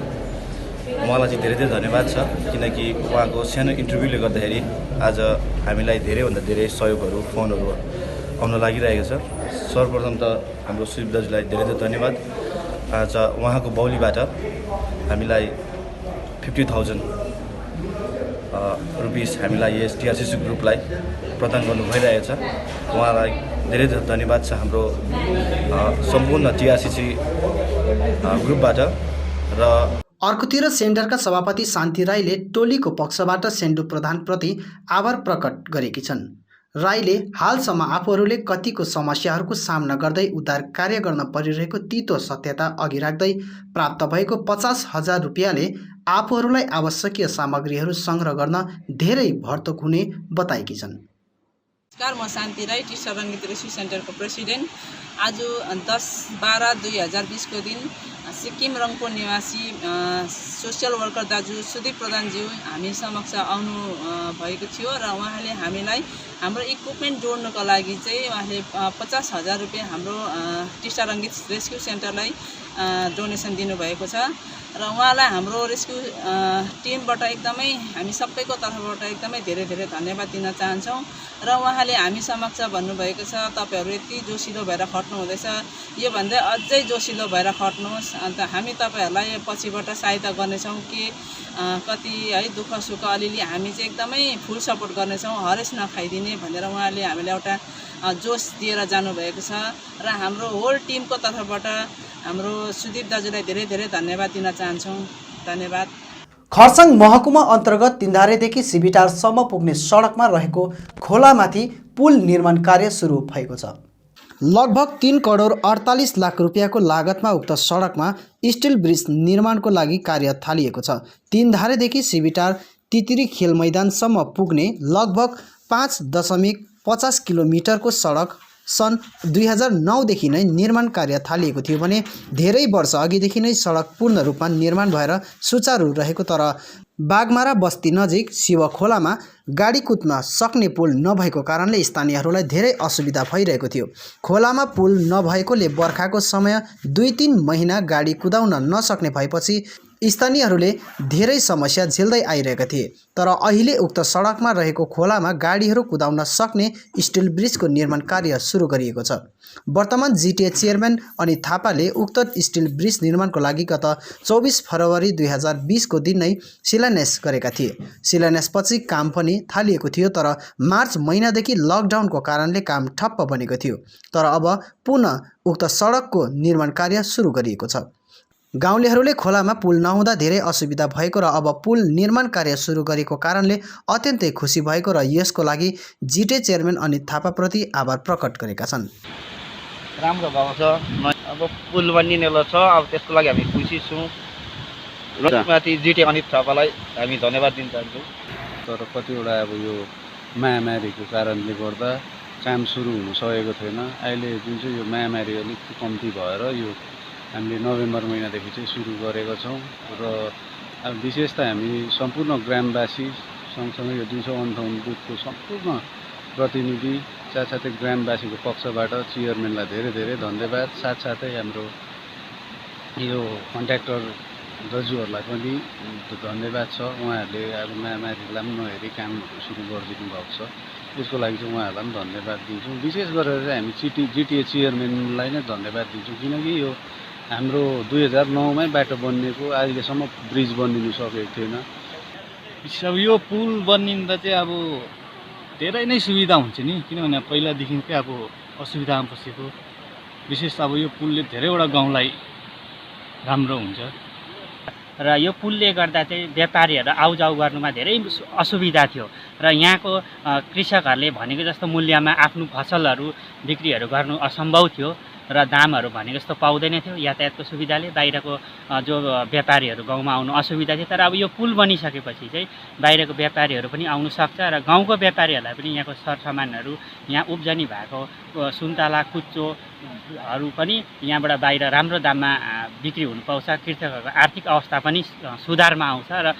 उहाँलाई चाहिँ धेरै धेरै धन्यवाद छ, किनकि उहाँको सानो इन्टरभ्यूले गर्दाखेरि आज हामीलाई धेरैभन्दा धेरै सहयोगहरू फोनहरू आउन लागिरहेको छ। सर्वप्रथम त हाम्रो सुदीप दाजुलाई धेरै धेरै धन्यवाद। आज उहाँको बौलीबाट हामीलाई 50,000 रुपिस हामीलाई यस टिआरसिसी ग्रुपलाई प्रदान गर्नु भइरहेको छ। उहाँलाई धेरै धेरै धन्यवाद छ हाम्रो सम्पूर्ण टिआरसिसी ग्रुपबाट। र अर्कोतिर सेन्टरका सभापति शान्ति राईले टोलीको पक्षबाट सेन्डुप प्रधानप्रति आभार प्रकट गरेकी छन्। राईले हालसम्म आफूहरूले कतिको समस्याहरूको सामना गर्दै उद्धार कार्य गर्न परिरहेको तितो सत्यता अघि राख्दै प्राप्त भएको 50,000 रुपियाँले आफूहरूलाई आवश्यकीय सामग्रीहरू सङ्ग्रह गर्न धेरै भरतोक हुने बताएकी छन्। नमस्कार, म शान्ति राई, टिस्टा रङ्गित रेस्क्यु सेन्टरको प्रेसिडेन्ट। आज 10/12/2020 को दिन सिक्किम रम्फू निवासी सोसियल वर्कर दाजु सुदीप प्रधानज्यू हामी समक्ष आउनु भएको थियो र उहाँले हामीलाई हाम्रो इक्विपमेन्ट जोड्नको लागि चाहिँ उहाँले 50,000 रुपियाँ हाम्रो टिस्टा रङ्गित रेस्क्यु सेन्टरलाई डोनेसन दिनुभएको छ र उहाँलाई हाम्रो रेस्क्यु टिमबाट एकदमै हामी सबैको तर्फबाट एकदमै धेरै धेरै धन्यवाद दिन चाहन्छौँ। र उहाँले हामी समक्ष भन्नुभएको छ तपाईहरू यति जोसिलो भएर खट्नु हुँदैछ, यो भन्दै अझै जोसिलो भएर खट्नुहोस्, अन्त हामी तपाईहरूलाई पछिबाट सहायता गर्नेछौँ कि कति है दुःख सुख अलिअलि हामी चाहिँ एकदमै फुल सपोर्ट गर्नेछौँ, हरेस नखाइदिने भनेर उहाँले हामीलाई एउटा जोस दिएर जानुभएको छ। र हाम्रो होल टिमको तर्फबाट हाम्रो सुदीप दाजुलाई धेरै धेरै धन्यवाद दिन चाहन्छौँ। धन्यवाद। खरसाङ महकुमा अन्तर्गत तिन्धारेदेखि सिबिटारसम्म पुग्ने सडकमा रहेको खोलामाथि पुल निर्माण कार्य सुरु भएको छ। लगभग 3 करोड 48 लाख रुपियाँको लागतमा उक्त सडकमा स्टिल ब्रिज निर्माणको लागि कार्य थालिएको छ। तिन्धारेदेखि सिबिटार तितिरी खेल मैदानसम्म पुग्ने लगभग 5.50 किलोमिटरको सडक सन् 2009देखि नै निर्माण कार्य थालिएको थियो भने धेरै वर्ष अघिदेखि नै सडक पूर्ण रूपमा निर्माण भएर सुचारू रहेको, तर बागमारा बस्ती नजिक शिवखोलामा गाडी कुद्न सक्ने पुल नभएको कारणले स्थानीयहरूलाई धेरै असुविधा भइरहेको थियो। खोलामा पुल नभएकोले बर्खाको समय 2-3 महिना गाडी कुदाउन नसक्ने भएपछि स्थानीयहरूले धेरै समस्या झेल्दै आइरहेका थिए। तर अहिले उक्त सडकमा रहेको खोलामा गाडीहरू कुदाउन सक्ने स्टिल ब्रिजको निर्माण कार्य सुरु गरिएको छ। वर्तमान जिटिए चेयरम्यान अनित थापाले उक्त स्टिल ब्रिज निर्माणको लागि गत 24 फरवरी 2020 को दिन नै शिलान्यास गरेका थिए। शिलान्यासपछि काम पनि थालिएको थियो, तर मार्च महिनादेखि लकडाउनको कारणले काम ठप्प बनेको थियो। तर अब पुनः उक्त सडकको निर्माण कार्य सुरु गरिएको छ। गाउँलेहरूले खोलामा पुल नहुँदा धेरै असुविधा भएको र अब पुल निर्माण कार्य सुरु गरेको कारणले अत्यन्तै खुसी भएको र यसको लागि जिटिए चेयरम्यान अनित थापाप्रति आभार प्रकट गरेका छन्। राम्रो भएको छ, अब पुल बनिनेवाला छ, अब त्यसको लागि हामी खुसी छौँ र माथि जिटिए अनित थापालाई हामी धन्यवाद दिन चाहन्छौँ। तर कतिवटा अब यो महामारीको कारणले गर्दा काम सुरु हुन सकेको थिएन। अहिले जुन चाहिँ यो महामारी अलिक कम्ती भएर यो हामीले नोभेम्बर महिनादेखि चाहिँ सुरु गरेका छौँ र अब विशेष त हामी सम्पूर्ण ग्रामवासी सँगसँगै यो 258 बुथको सम्पूर्ण प्रतिनिधि साथसाथै ग्रामवासीको पक्षबाट चेयरम्यानलाई धेरै धेरै धन्यवाद। साथसाथै हाम्रो यो कन्ट्र्याक्टर दाजुहरूलाई पनि धन्यवाद छ। उहाँहरूले अब महामारीलाई पनि नहेरी काम सुरु गरिदिनु भएको छ, त्यसको लागि चाहिँ उहाँहरूलाई पनि धन्यवाद दिन्छौँ। विशेष गरेर चाहिँ हामी जिटिए चेयरम्यानलाई नै धन्यवाद दिन्छौँ, किनकि यो हाम्रो 2009मै बाटो बनिएको, अहिलेसम्म ब्रिज बनिनु सकेको थिएन। अब यो पुल बनिँदा चाहिँ अब धेरै नै सुविधा हुन्छ नि, किनभने पहिलादेखिकै अब असुविधामा बसेको, विशेष अब यो पुलले धेरैवटा गाउँलाई राम्रो हुन्छ र यो पुलले गर्दा चाहिँ व्यापारीहरू आउजाउ गर्नुमा धेरै असुविधा थियो र यहाँको कृषकहरूले भनेको जस्तो मूल्यमा आफ्नो फसलहरू बिक्रीहरू गर्नु असम्भव थियो र दामहरू भनेको जस्तो पाउँदैन थियो यातायातको सुविधाले। बाहिरको जो व्यापारीहरू गाउँमा आउनु असुविधा थियो, तर अब यो पुल बनिसकेपछि चाहिँ बाहिरको व्यापारीहरू पनि आउनु सक्छ र गाउँको व्यापारीहरूलाई पनि यहाँको सरसामानहरू यहाँ उब्जनी भएको सुन्तला कुच्चोहरू पनि यहाँबाट बाहिर राम्रो दाममा बिक्री हुन पाउँछ। कृषकहरूको आर्थिक अवस्था पनि सुधारमा आउँछ। र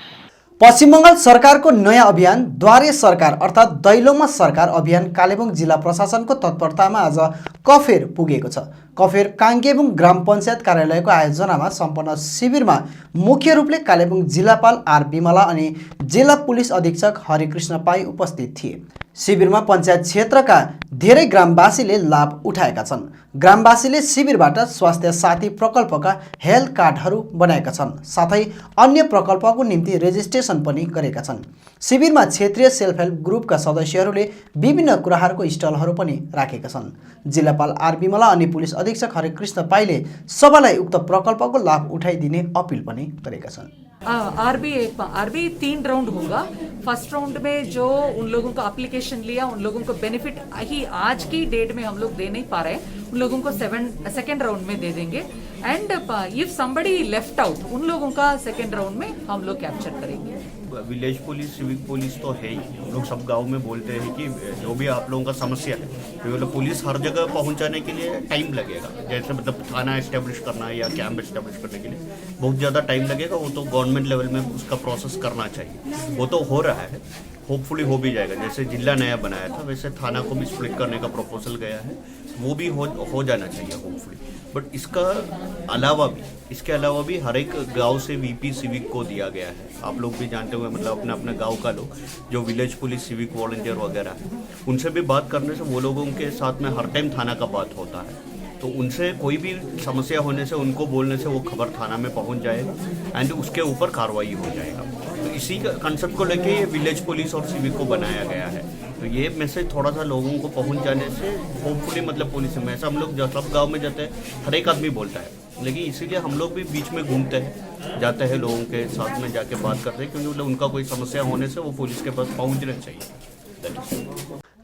पश्चिम बङ्गाल सरकारको नयाँ अभियान द्वारे सरकार अर्थात् दैलोमा सरकार अभियान कालेबुङ जिल्ला प्रशासनको तत्परतामा आज कफेर पुगेको छ। कफेर काङ्केबुङ ग्राम पञ्चायत कार्यालयको आयोजनामा सम्पन्न शिविरमा मुख्य रूपले कालेबुङ जिल्लापाल आर बिमला अनि जिल्ला पुलिस अधीक्षक हरिकृष्ण पाई उपस्थित थिए। शिविरमा पञ्चायत क्षेत्रका धेरै ग्रामवासीले लाभ उठाएका छन्। ग्रामवासीले शिविरबाट स्वास्थ्य साथी प्रकल्पका हेल्थ कार्डहरू बनाएका छन्, साथै अन्य प्रकल्पको निम्ति रेजिस्ट्रेसन पनि गरेका छन्। शिविरमा क्षेत्रीय सेल्फ हेल्प ग्रुपका सदस्यहरूले विभिन्न कुराहरूको स्टलहरू पनि राखेका छन्। जिल्लापाल आर बिमला अनि पुलिस अधीक्षक हरिकृष्ण पाईले सबैलाई उक्त प्रकल्पको लाभ उठाइदिने अपील पनि गरेका छन्। आरबी 3 राउंड होगा। फर्स्ट राउंड में जो उन लोगों को एप्लीकेशन लिया उन लोगों को बेनिफिट ही आज की डेट में हम लोग दे नहीं पा रहे हैं, उन लोगों को सेकेंड राउंड में दे देंगे। And if somebody left out उन लोगों का सेकेंड राउंड में हम लोग कैप्चर करेंगे। विलेज पुलिस सिविक पुलिस तो है ही, हम लोग सब गांव में बोलते हैं कि जो भी आप लोगों का समस्या है मतलब पुलिस हर जगह पहुंचाने के लिए टाइम लगेगा। जैसे मतलब थाना एस्टेब्लिश करना है या कैंप एस्टेब्लिश करने के लिए बहुत ज़्यादा टाइम लगेगा। वो तो गवर्नमेंट लेवल में उसका प्रोसेस करना चाहिए, वो तो हो रहा है, होपफुली हो भी जाएगा। जैसे जिला नया बनाया था वैसे थाना को भी स्प्लिट करने का प्रपोजल गया है, वो भी हो जाना चाहिए होपफुली। बट इसके अलावा भी हर एक गांव से वीपी सिविक को दिया गया है। आप लोग भी जानते हुए मतलब अपने अपने गांव का लोग जो विलेज पुलिस सिविक वॉलंटियर वगैरह है उनसे भी बात करने से वो लोगों के साथ में हर टाइम थाना का बात होता है, तो उनसे कोई भी समस्या होने से उनको बोलने से वो खबर थाना में पहुंच जाएगा एंड उसके ऊपर कार्रवाई हो जाएगा। तो इसी कंसेप्ट को लेके ये विलेज पुलिस और सिविक को बनाया गया है। तो ये मैसेज थोड़ा सा लोगों को पहुंच जाने से होपफुली मतलब पुलिस में ऐसा हम लोग सब गांव में जाते हैं हर एक आदमी बोलता है, लेकिन इसीलिए हम लोग भी बीच में घूमते हैं, जाते हैं लोगों के साथ में जाके बात करते हैं, क्योंकि मतलब उनका कोई समस्या होने से वो पुलिस के पास पहुँचना चाहिए।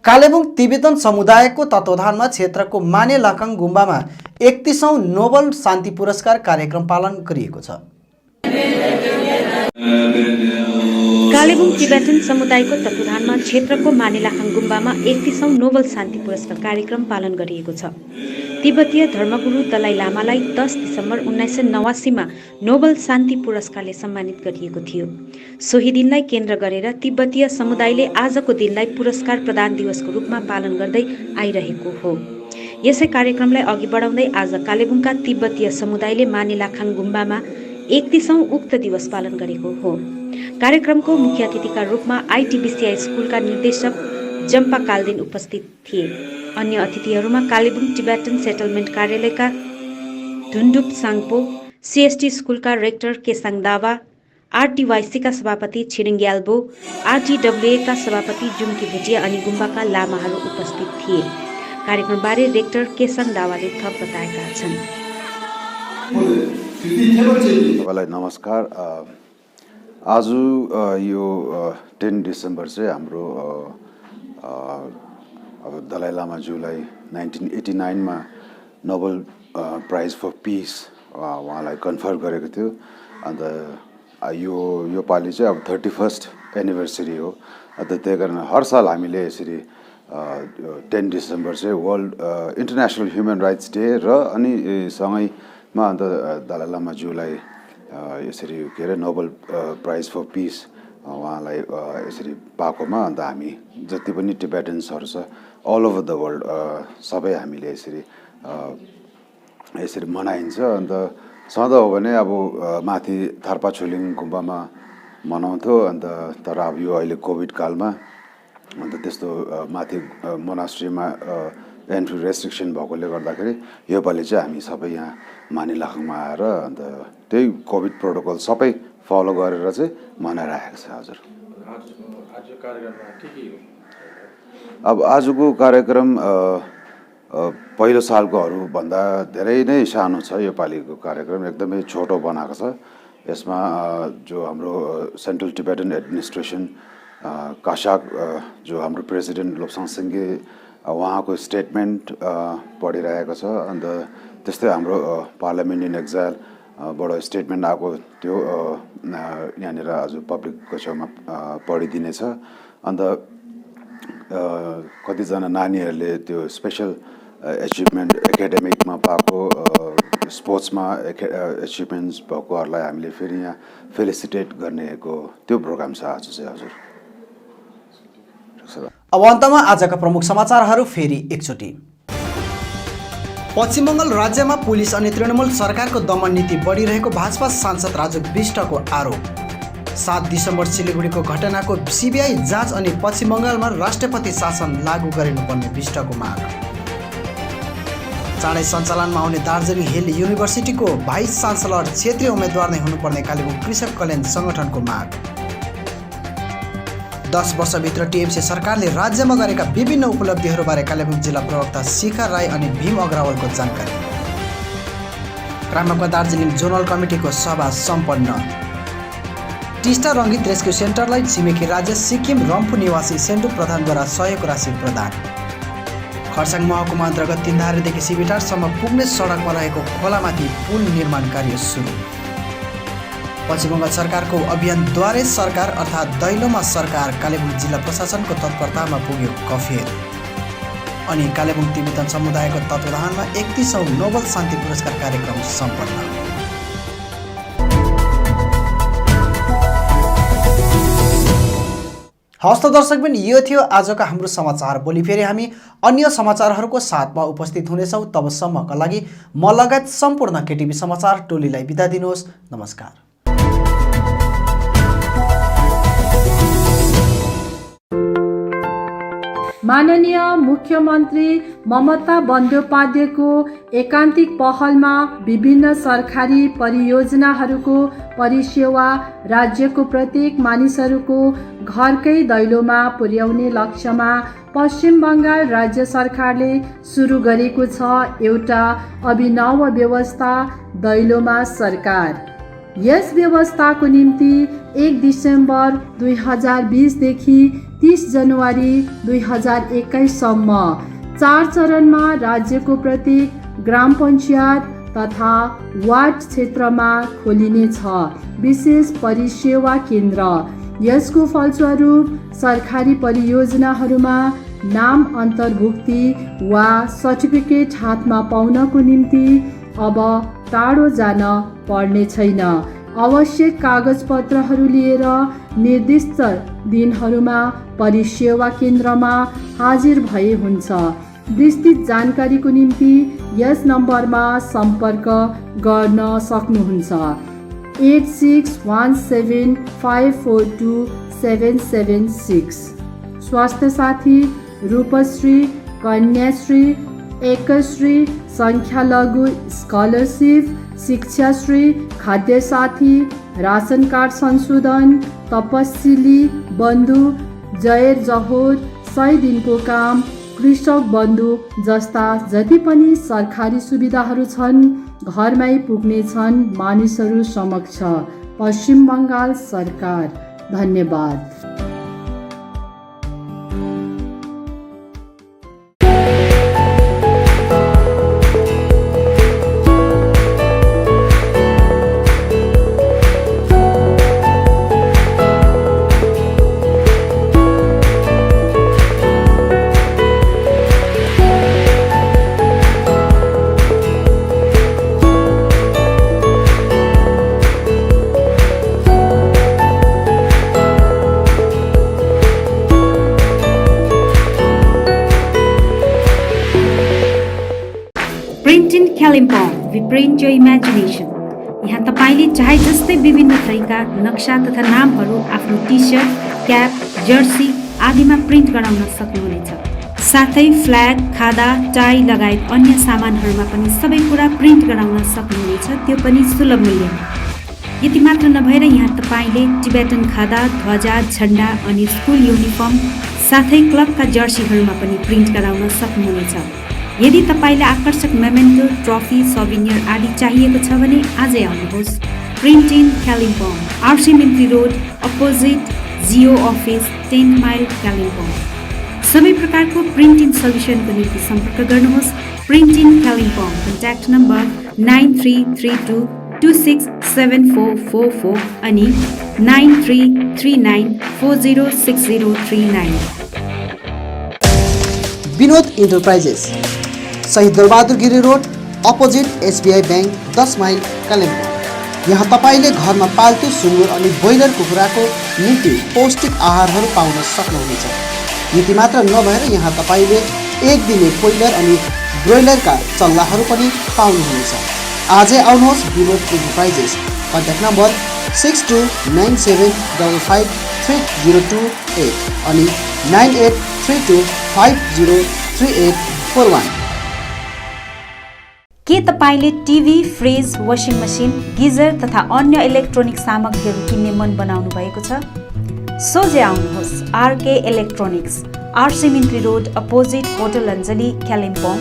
कालेबुङ तिब्बतन समुदायको तत्वावधानमा क्षेत्रको माने लाकाङ गुम्बामा 31औं नोबल शान्ति पुरस्कार कार्यक्रम पालन गरिएको छ। कालेबुङ टिबेटन समुदायको तत्वावधानमा क्षेत्रको मानिलाखाङ गुम्बामा 31औं नोबल शान्ति पुरस्कार कार्यक्रम पालन गरिएको छ। तिब्बतीय धर्मगुरु दलाई लामालाई 10 दिसम्बर 1989 नोबल शान्ति पुरस्कारले सम्मानित गरिएको थियो। सोही दिनलाई केन्द्र गरेर तिब्बतीय समुदायले आजको दिनलाई पुरस्कार प्रदान दिवसको रूपमा पालन गर्दै आइरहेको हो। यसै कार्यक्रमलाई अघि बढाउँदै आज कालेबुङका तिब्बतीय समुदायले मानिलाखाङ गुम्बामा 31औं उक्त दिवस पालन गरेको हो। कार्यक्रमको मुख्य अतिथिका रूपमा आइटिबिसिआई स्कुलका निर्देशक जम्पा काल्दिन उपस्थित थिए। अन्य अतिथिहरूमा कालेबुङ टिबेटन सेटलमेन्ट कार्यालयका धुन्डुप साङपो, सिएसटी स्कुलका रेक्टर केसाङ दावा, आरटीवाईसीका सभापति छिरिङ ग्याल्बो, आरटीडब्ल्यूएका सभापति जुम्की भुटिया अनि गुम्बाका लामाहरू उपस्थित थिए। कार्यक्रमबारे रेक्टर केसाङ दावाले थप बताएका छन्। तपाईँलाई नमस्कार। आज यो 10 डिसेम्बर चाहिँ हाम्रो अब दलाई लामाज्यूलाई 1989 नोबल प्राइज फर पिस उहाँलाई कन्फर गरेको थियो। अन्त यो पालि चाहिँ अब 31st एनिभर्सरी हो। अन्त त्यही कारण हर साल हामीले यसरी 10 डिसेम्बर चाहिँ world international human rights day र अनि सँगैमा अन्त दलाई लामाज्यूलाई यसरी के अरे नोबल प्राइज फर पिस उहाँलाई यसरी पाएकोमा अन्त हामी जति पनि टिबेटन्सहरू छ अल ओभर द वर्ल्ड सबै हामीले यसरी मनाइन्छ। अन्त सधैँ हो भने अब माथि थार्पा छोलिङ गुम्बामा मनाउँथ्यो। अन्त तर अब यो अहिले कोभिड कालमा अन्त त्यस्तो माथि मोनास्ट्रीमा एन्ट्री रेस्ट्रिक्सन भएकोले गर्दाखेरि योपालि चाहिँ हामी सबै यहाँ मानिलाखाङमा आएर अन्त त्यही कोभिड प्रोटोकल सबै फलो गरेर चाहिँ मनाइरहेको छ। हजुर, अब आजको कार्यक्रम पहिलो सालकोहरू भन्दा धेरै नै सानो छ। योपालिको कार्यक्रम एकदमै छोटो बनाएको छ। यसमा जो हाम्रो सेन्ट्रल टिबेटन एडमिनिस्ट्रेसन कासाक जो हाम्रो प्रेसिडेन्ट लोप्साङ सिङ्गे उहाँको स्टेटमेन्ट पढिरहेको छ। अन्त त्यस्तै हाम्रो पार्लियामेन्ट इन एक्जाइल बाट स्टेटमेन्ट आएको त्यो यहाँनिर आज पब्लिकको छेउमा पढिदिनेछ। अन्त कतिजना नानीहरूले त्यो स्पेसल एचिभमेन्ट एकाडेमिकमा पाएको, स्पोर्ट्समा एचिभमेन्ट्स भएकोहरूलाई हामीले फेरि यहाँ फेलिसिटेट गर्नेको त्यो प्रोग्राम छ आज चाहिँ। हजुर, अब अन्तमा आजका प्रमुख समाचारहरू फेरि एकचोटि। पश्चिम बङ्गाल राज्यमा पुलिस अनि तृणमूल सरकारको दमन नीति बढिरहेको भाजपा सांसद राजु विष्टको आरोप। 7 दिसम्बर सिलिगुडीको घटनाको सीबीआई जाँच अनि पश्चिम बङ्गालमा राष्ट्रपति शासन लागू गरिनुपर्ने विष्टको माग। चाँडै सञ्चालनमा आउने दार्जिलिङ हिल युनिभर्सिटीको भाइस चान्सलर क्षेत्रीय उम्मेद्वार नै हुनुपर्ने कालेबुङ कृषक कल्याण सङ्गठनको माग। 10 वर्षभित्र टिएमसी सरकारले राज्यमा गरेका विभिन्न उपलब्धिहरूबारे कालेबुङ जिल्ला प्रवक्ता शिखर राई अनि भीम अग्रवालको जानकारी। क्रामकमा दार्जिलिङ जोनल कमिटीको सभा सम्पन्न। टिस्टा रङ्गित रेस्क्यु सेन्टरलाई छिमेकी राज्य सिक्किम रम्फू निवासी सेन्टु प्रधानद्वारा सहयोग राशि प्रदान। खरसाङ महकुमा अन्तर्गत तिनधारेदेखि सिबिटारसम्म पुग्ने सडकमा रहेको खोलामाथि पुल निर्माण कार्य सुरु। पश्चिम बङ्गाल सरकारको अभियानद्वारे सरकार अर्थात् दैलोमा सरकार कालेबुङ जिल्ला प्रशासनको तत्परतामा पुग्यो कफेर। अनि कालेबुङ तिब्बतन समुदायको तत्वावधानमा 31औं नोबल शान्ति पुरस्कार कार्यक्रम सम्पन्न। हस्त दर्शकबिन, यो थियो आजका हाम्रो समाचार। भोलि फेरि हामी अन्य समाचारहरूको साथमा उपस्थित हुनेछौँ। तबसम्मका लागि म लगायत सम्पूर्ण केटिभी समाचार टोलीलाई बिदा दिनुहोस्। नमस्कार। माननीय मुख्यमन्त्री ममता बन्द्योपाध्यायको एकान्तिक पहलमा विभिन्न सरकारी परियोजनाहरूको परिसेवा राज्यको प्रत्येक मानिसहरूको घरकै दैलोमा पुर्याउने लक्ष्यमा पश्चिम बङ्गाल राज्य सरकारले सुरु गरेको छ एउटा अभिनव व्यवस्था दैलोमा सरकार। यस व्यवस्थाको निम्ति 1 डिसेम्बर 2020 देखि 30 जनवरी 2021 सम्म 4 चरणमा राज्यको प्रत्येक ग्राम पञ्चायत तथा वार्ड क्षेत्रमा खोलिनेछ विशेष परिसेवा केन्द्र। यसको फलस्वरूप सरकारी परियोजनाहरूमा नाम अन्तर्भुक्ति वा सर्टिफिकेट हातमा पाउनको निम्ति अब टाढो जान पर्ने छैन। आवश्यक कागजपत्रहरू लिएर निर्दिष्ट दिनहरूमा परिसेवा केन्द्रमा हाजिर भए हुन्छ। विस्तृत जानकारीको निम्ति यस नम्बरमा सम्पर्क गर्न सक्नुहुन्छ। 8617542776। स्वास्थ्य साथी, रूपश्री, कन्याश्री, एकश्री, संख्यालघु स्कलरसिप, शिक्षाश्री, खाद्य साथी, राशन कार्ड संशोधन, तपस्विली बन्धु, जहेर जहोर, 100 दिनको काम, कृषक बन्धु जस्ता जति पनि सरकारी सुविधाहरू छन् घरमै पुग्ने छन् मानिसहरू समक्ष। पश्चिम बङ्गाल सरकार। धन्यवाद। Print in Kalimpong, we print your imagination. यहाँ तपाईँले चाहे जस्तै विभिन्न थरीका नक्सा तथा नामहरू आफ्नो टी सर्ट, क्याप, जर्सी आदिमा प्रिन्ट गराउन सक्नुहुनेछ। साथै फ्ल्याग, खादा, टाई लगायत अन्य सामानहरूमा पनि सबै कुरा प्रिन्ट गराउन सक्नुहुनेछ, त्यो पनि सुलभ मूल्यमा। यति मात्र नभएर यहाँ तपाईँले टिबेटन खादा, ध्वजा, झण्डा अनि स्कुल युनिफर्म साथै क्लबका जर्सीहरूमा पनि प्रिन्ट गराउन सक्नुहुनेछ। यदि तपाईँले आकर्षक मेमेन्टो, ट्रफी, सौभिनियर आदि चाहिएको छ भने आजै आउनुहोस्। Print in Kalimpong, RC Mintri road, opposite Jio office, 10 mile, Kalimpong. सबै प्रकारको प्रिन्ट इन सल्युसनको निम्ति सम्पर्क गर्नुहोस्। Print in Kalimpong, contact number 9332267444 अनि 9339406039। Vinod enterprises, Shahid Dalbahadur Giri road, opposite SBI bank, 10 mile, Kalimpong. यहाँ तपाईँले घरमा पाल्तु सुँगुर अनि ब्रोइलर कुखुराको निम्ति पौष्टिक आहारहरू पाउन सक्नुहुनेछ। यति मात्र नभएर यहाँ तपाईँले एक दिने कोइलर अनि ब्रोइलरका चल्लाहरू पनि पाउनुहुनेछ। आजै आउनुहोस् विनोद इन्टरप्राइजेस। कन्ट्याक्ट नम्बर 6297553028 अनि 9832503841। के तपाईँले TV, fridge, washing machine, geyser तथा अन्य इलेक्ट्रोनिक सामग्रीहरू किन्ने मन बनाउनु भएको छ? सोझै आउनुहोस् RK electronics, RC Mintri road, opposite hotel Anjali, Kalimpong.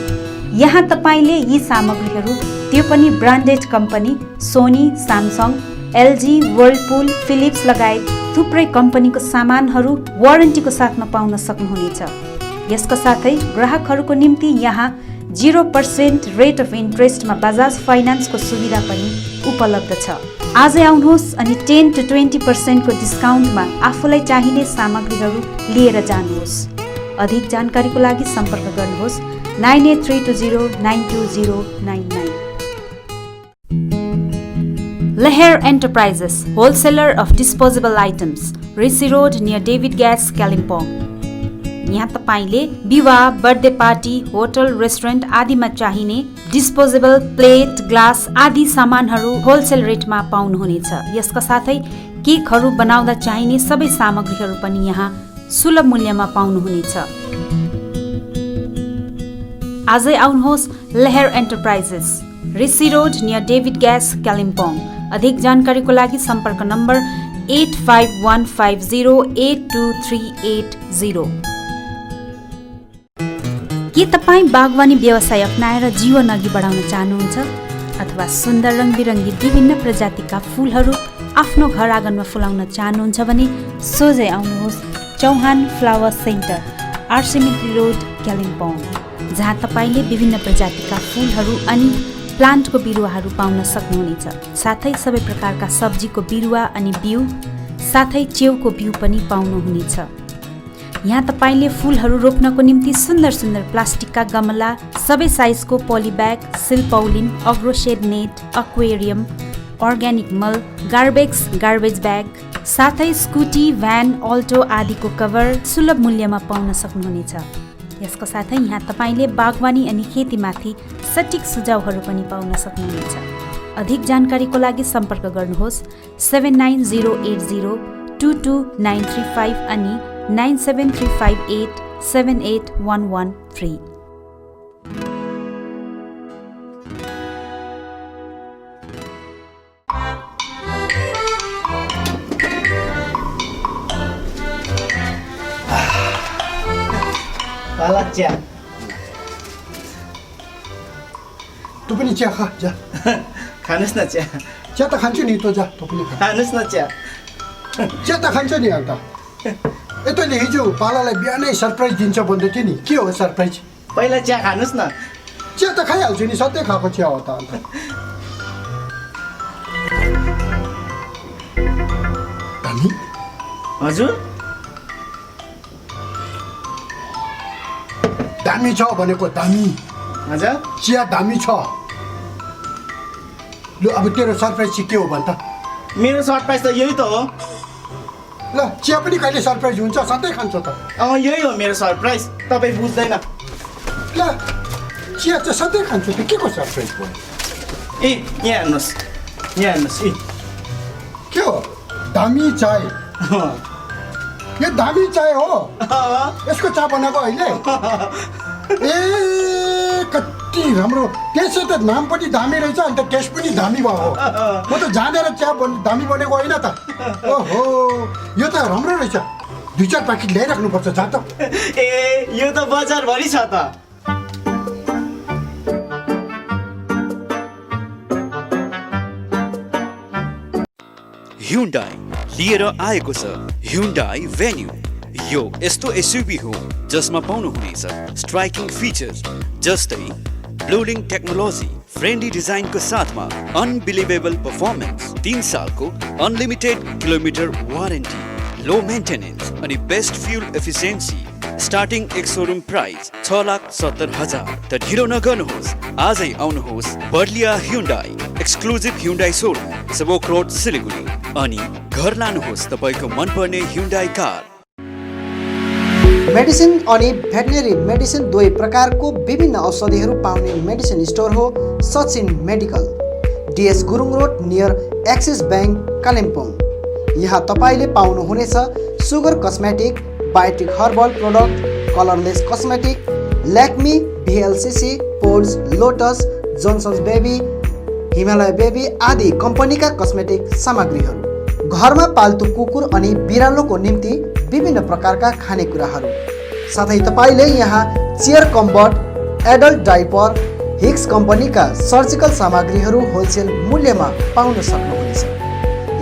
यहाँ तपाईँले यी सामग्रीहरू, त्यो पनि branded company Sony, Samsung, LG, Whirlpool, Philips लगायत थुप्रै कम्पनीको सामानहरू वारेन्टीको साथमा पाउन सक्नुहुनेछ। यसका साथै ग्राहकहरूको निम्ति यहाँ 0% रेट अफ इन्ट्रेस्टमा बजाज फाइनान्सको सुविधा पनि उपलब्ध छ। आजै आउनुहोस् अनि 10 to 20% को डिस्काउन्टमा आफूलाई चाहिने सामग्रीहरू लिएर जानुहोस्। अधिक जानकारीको लागि सम्पर्क गर्नुहोस् 9832092099। Leher Enterprises, wholesaler of disposable items, Rishi Road near David Gas, Kalimpong। यहाँ तपाईँले विवाह, बर्थडे पार्टी, होटल, रेस्टुरेन्ट आदिमा चाहिने डिस्पोजेबल प्लेट, ग्लास आदि सामानहरू होलसेल रेटमा पाउनुहुनेछ। यसका साथै केकहरू बनाउँदा चाहिने सबै सामग्रीहरू पनि यहाँ सुलभ मूल्यमा पाउनुहुनेछ। आजै आउनुहोस् Laher enterprises, Rishi road near David gas, Kalimpong. अधिक जानकारीको लागि सम्पर्क नम्बर 8515082380। के तपाईँ बागवानी व्यवसाय अपनाएर जीवन अघि बढाउन चाहनुहुन्छ अथवा सुन्दर रङबिरङ्गी विभिन्न प्रजातिका फुलहरू आफ्नो घर आँगनमा फुलाउन चाहनुहुन्छ भने सोझै आउनुहोस् Chauhan flower centre, RC Mintri road, Kalimpong, जहाँ तपाईँले विभिन्न प्रजातिका फुलहरू अनि प्लान्टको बिरुवाहरू पाउन सक्नुहुनेछ। साथै सबै प्रकारका सब्जीको बिरुवा अनि बिउ, साथै च्याउको बिउ पनि पाउनुहुनेछ। यहाँ तपाईले फूलहरू रोप्नको निम्ति सुन्दर सुन्दर प्लास्टिकका गमला, सबै साइजको पोलिब्याग, सिल्पौलिन, अग्रोशेड नेट, एक्वेरियम, अर्ग्यानिक मल, गार्बेज ब्याग, साथै स्कुटी, भ्यान, अल्टो आदिको कभर सुलभ मूल्यमा पाउन सक्नुहुनेछ। यसको साथै यहाँ तपाईले बागवानी अनि खेतीमाथि सटीक सुझावहरू पनि पाउन सक्नुहुनेछ। अधिक जानकारीको लागि सम्पर्क गर्नुहोस् 7908022935 अनि 9735878113। काला चिया। तँ पनि चिया खा, जा। खानुस् न चिया। चिया त खान्छु नि, तँ जा, तँ पनि खा। खानुस् न चिया। चिया त खान्छ नि अन्त। तैँले हिजो पालालाई बिहानै सरप्राइज दिन्छ भन्दै थियो नि, के हो सरप्राइज? पहिला चिया खानुस् न। चिया त खाइहाल्छु नि, सधैँ खाएको चिया हो त अन्त। दामी? हजुर? दामी छ भनेको, दामी। हजुर? चिया दामी छ। लु अब तेरो सरप्राइज चाहिँ के हो भन् त? मेरो सरप्राइज त यही त हो। ल चिया पनि कहिले सरप्राइज हुन्छ, सधैँ खान्छ त। यही हो मेरो सरप्राइज, तपाईँ बुझ्दैन। ल चिया चाहिँ सधैँ खान्छु, त के को सरप्राइज भयो? ए यहाँ हेर्नुहोस्, यहाँ हेर्नुहोस्। ए के हो? दामी चाय। यो दामी चाय हो? यसको चिया बनाएको अहिले? ए कति राम्रो, त्यसै त नाम पनि दामी रहेछ, अन्त टेस्ट पनि दामी भयो हो। म त जानेर चिया दामी बनेको होइन त। ओहो यो त राम्रो रहेछ, 2-4 प्याकेट ल्याइराख्नुपर्छ, जा त। ए यो त बजारभरि छ त। Hyundai लिएर आएको छ Hyundai Venue। यो यस्तो एसयुभी हो जसमा पाउनुहुनेछ स्ट्राइकिङ फिचर्स जस्तै ब्लोडिङ टेक्नोलोजी, फ्रेन्डली डिजाइनको साथमा अनबिलिभेबल पर्फर्मेन्स, 3 सालको unlimited kilometre warranty, low maintenance अनि best fuel efficiency. Starting ex showroom price 6,70,000। त ढिलो नगर्नुहोस्, आजै आउनुहोस् Barlia Hyundai exclusive Hyundai showroom, Sevoke road, Siliguri, अनि घर लानुहोस् तपाईँको मनपर्ने Hyundai कार। मेडिसिन अनि भेटनेरी मेडिसिन दुवै प्रकारको विभिन्न औषधिहरू पाउने मेडिसिन स्टोर हो Sachin medical, DS Gurung road near Axis bank, Kalimpong. यहाँ तपाईँले पाउनुहुनेछ sugar cosmetic, Biotique herbal product, colourless cosmetic, ल्याक्मी, VLCC, Pond's, Lotus, Johnson's baby, Himalaya baby आदि कम्पनीका कस्मेटिक सामग्रीहरू, घरमा पाल्तु कुकुर अनि बिरालोको निम्ति विभिन्न प्रकारका खानेकुराहरू, साथै तपाईँले यहाँ चेयर कम्बर्ट, एडल्ट डाइपर, हिक्स कम्पनीका सर्जिकल सामग्रीहरू होलसेल मूल्यमा पाउन सक्नुहुनेछ।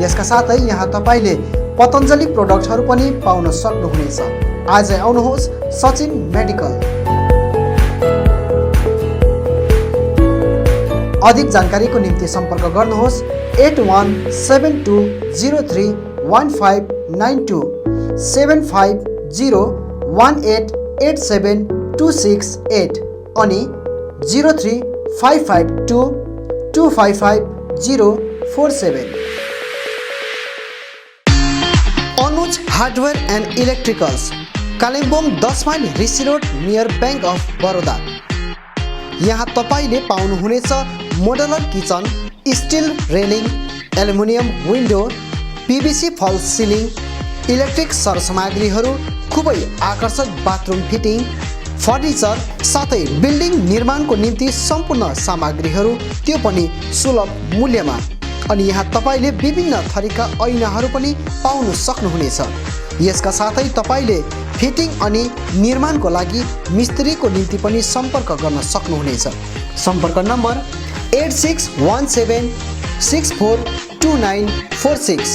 यसका साथै यहाँ तपाईँले पतञ्जली प्रोडक्टहरू पनि पाउन सक्नुहुनेछ। आजै आउनुहोस् सचिन मेडिकल। अधिक जानकारीको निम्ति सम्पर्क गर्नुहोस् 8172031592, 7501887268 अनि 03552255047। Anuj hardware and electricals, Kalimpong 10 mile Rishi road near bank of Baroda. यहाँ तपाईँले पाउनुहुनेछ modular kitchen, still railing, aluminium window, PVC फल सिलिङ, इलेक्ट्रिक सरसामग्रीहरू, खुबै आकर्षक बाथरुम फिटिङ, फर्निचर, साथै बिल्डिङ निर्माणको निम्ति सम्पूर्ण सामग्रीहरू, त्यो पनि सुलभ मूल्यमा। अनि यहाँ तपाईँले विभिन्न थरीका ऐनाहरू पनि पाउन सक्नुहुनेछ। यसका साथै तपाईँले फिटिङ अनि निर्माणको लागि मिस्त्रीको निम्ति पनि सम्पर्क गर्न सक्नुहुनेछ। सम्पर्क नम्बर 8617642946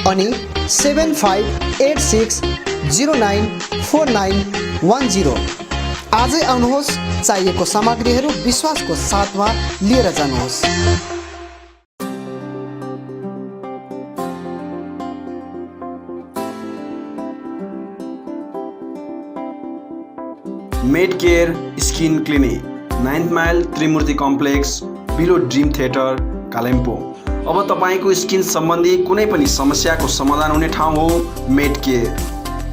अनि 7586094910। आजै आउनुहोस्, चाहिएको सामग्रीहरू विश्वासको साथमा लिएर जानुहोस्। Med Care skin clinic 9th mile Trimurti complex below dream theatre Kalimpong. अब तपाईँको स्किन सम्बन्धी कुनै पनि समस्याको समाधान हुने ठाउँ हो मेड केयर।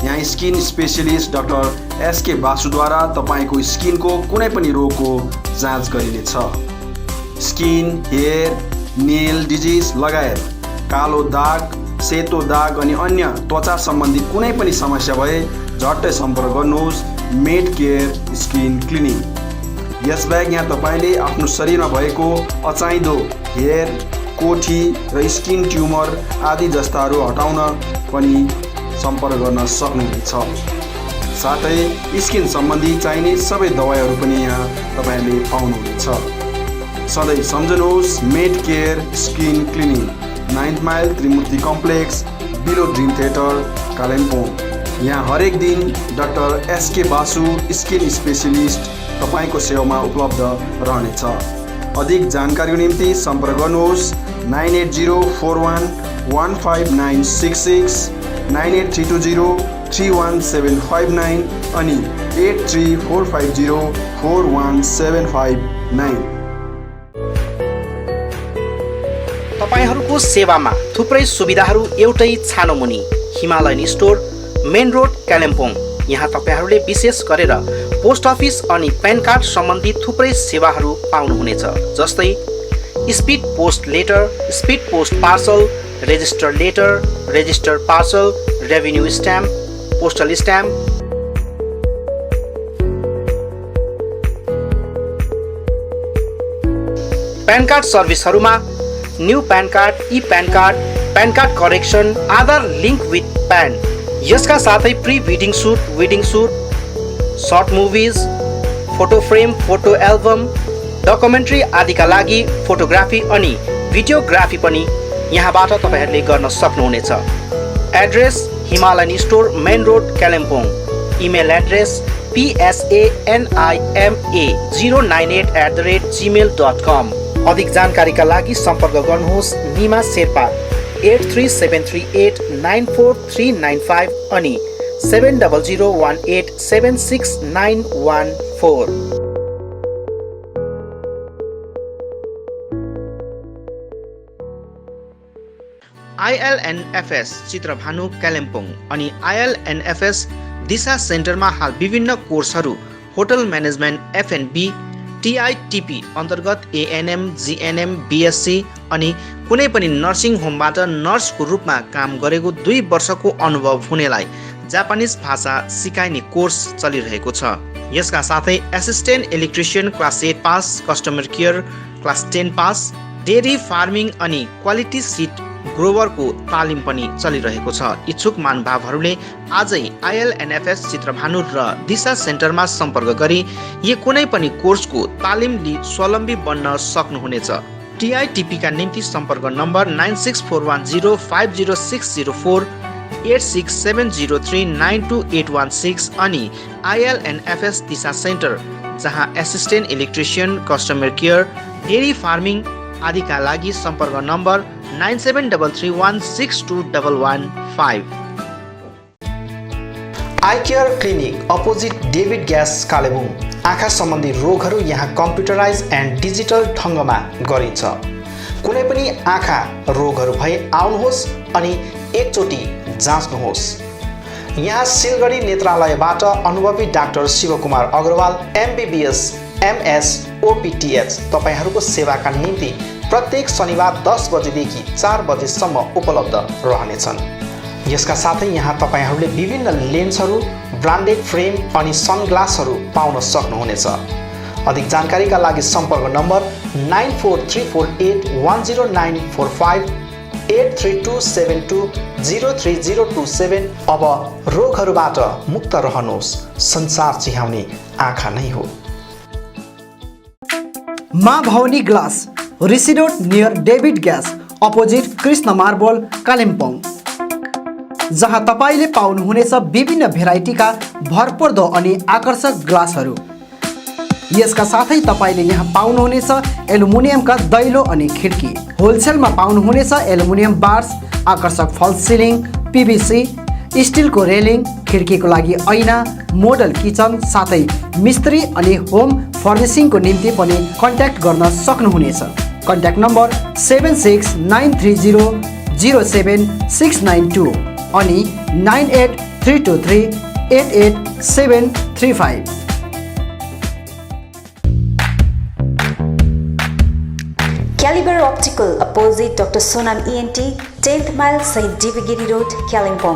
यहाँ स्किन स्पेशलिस्ट डाक्टर एसके बासुद्वारा तपाईँको स्किनको कुनै पनि रोगको जाँच गरिनेछ। स्किन, हेयर, नेल डिजिज लगायत कालो दाग, सेतो दाग अनि अन्य त्वचा सम्बन्धी कुनै पनि समस्या भए झट्टै सम्पर्क गर्नुहोस् मेड केयर स्किन क्लिनिक। यसबाहेक यहाँ तपाईँले आफ्नो शरीरमा भएको अचाहिँदो हेयर, कोठी र स्किन ट्युमर आदि जस्ताहरू हटाउन पनि सम्पर्क गर्न सक्नुहुनेछ। साथै स्किन सम्बन्धी चाहिने सबै दबाईहरू पनि यहाँ तपाईँले पाउनुहुनेछ। सधैँ सम्झनुहोस् Med Care skin clinic 9th mile Trimurti complex below dream theatre Kalimpong. यहाँ हरेक दिन doctor SK Basu skin specialist तपाईँको सेवामा उपलब्ध रहनेछ। अधिक जानकारीको निम्ति सम्पर्क गर्नुहोस् 9804115966, 9832031759 अनि 8345041759। तपाईहरूको सेवामा थुप्रै सुविधाहरू एउटै छानोमुनि Himalayan store, main road Kalimpong. यहाँ तपाईहरूले विशेष गरेर पोस्ट अफिस अनि प्यान कार्ड सम्बन्धी थुप्रै सेवाहरू पाउनुहुनेछ, जस्तै speed post letter, speed post parcel, register letter, register parcel, revenue stamp, postal stamp, PAN card सर्भिसहरूमा new PAN card, e PAN card, PAN card correction, Aadhaar link with PAN, यसका साथै pre wedding suit, wedding suit, short movies, photo frame, photo album, documentary आदिका लागि photography अनि videography पनि यहाँबाट तपाईँहरूले गर्न सक्नुहुनेछ। Address Himalayan store, main road Kalimpong. Email address psama098@gmail.com। अधिक जानकारीका लागि सम्पर्क गर्नुहोस् निमा शेर्पा 8373894395 अनि 7001876914। ILNFS चित्रभानु कालिम्पोङ अनि ILNFS दिशा सेन्टरमा हाल विभिन्न कोर्सहरू होटल म्यानेजमेन्ट, F&B, TITP अन्तर्गत ANM, GNM, BSc अनि कुनै पनि नर्सिङ होमबाट नर्सको रूपमा काम गरेको 2 वर्षको अनुभव हुनेलाई जापानिज भाषा सिकाइने कोर्स चलिरहेको छ। यसका साथै assistant electrician class 8 pass, customer care class 10 pass, dairy farming अनि क्वालिटी सिट ग्रोवरको तालिम पनि चलिरहेको छ। इच्छुक महानुभावहरूले आजै ILNFS चित्रभानु र दिशा सेन्टरमा सम्पर्क गरी यो कुनै पनि कोर्सको तालिम लिई स्वावलम्बी बन्न सक्नुहुनेछ। TITP का निम्ति सम्पर्क नम्बर 9641050604, 8670392816 अनि ILNFS दिशा सेन्टर जहाँ assistant electrician, customer care, dairy farming आदिका लागि सम्पर्क number 9733162115। I care clinic opposite David gas Kalimpong. आँखा सम्बन्धी रोगहरू यहाँ कम्प्युटराइज एन्ड डिजिटल ढङ्गमा गरिन्छ। कुनै पनि आँखा रोगहरू भए आउनुहोस् अनि एकचोटि जाँच्नुहोस्। यहाँ सिलगढी नेत्रालयबाट अनुभवी doctor Shivkumar Agarwal MBBS MS OPTH तपाईहरूको सेवाका निम्ति प्रत्येक शनिबार 10 बजेदेखि 4 बजेसम्म उपलब्ध रहनेछन्। यसका साथै यहाँ तपाईहरूले विभिन्न लेन्सहरू, ब्रान्डेड फ्रेम अनि सनग्लासहरू पाउन सक्नुहुनेछ। अधिक जानकारीका लागि सम्पर्क नम्बर 9434810945, 8327203027। अब रोगहरूबाट मुक्त रहनुहोस्, संसार चिहाउने आँखा नै हो। माँ भवानी ग्लास, रिसिडोट near David gas opposite Krishna marble Kalimpong, जहाँ तपाईँले पाउनुहुनेछ विभिन्न भेराइटीका भरपर्दो अनि आकर्षक ग्लासहरू। यसका साथै तपाईँले यहाँ पाउनुहुनेछ एल्युमिनियमका दैलो अनि खिड्की। होलसेलमा पाउनुहुनेछ एल्युमिनियम बार्स, आकर्षक फल्स सिलिङ, PVC, स्टिलको रेलिङ, खिड्कीको लागि ऐना, मोडल किचन साथै मिस्त्री अनि होम फर्निसिङको निम्ति पनि कन्ट्याक्ट गर्न सक्नुहुनेछ। कन्ट्याक्ट नम्बर 7693007692 अनि 9832388735। Caliber Optical opposite Dr. Sonam ENT 10th mile सहित डिबीगिरी रोड कालिम्पोङ।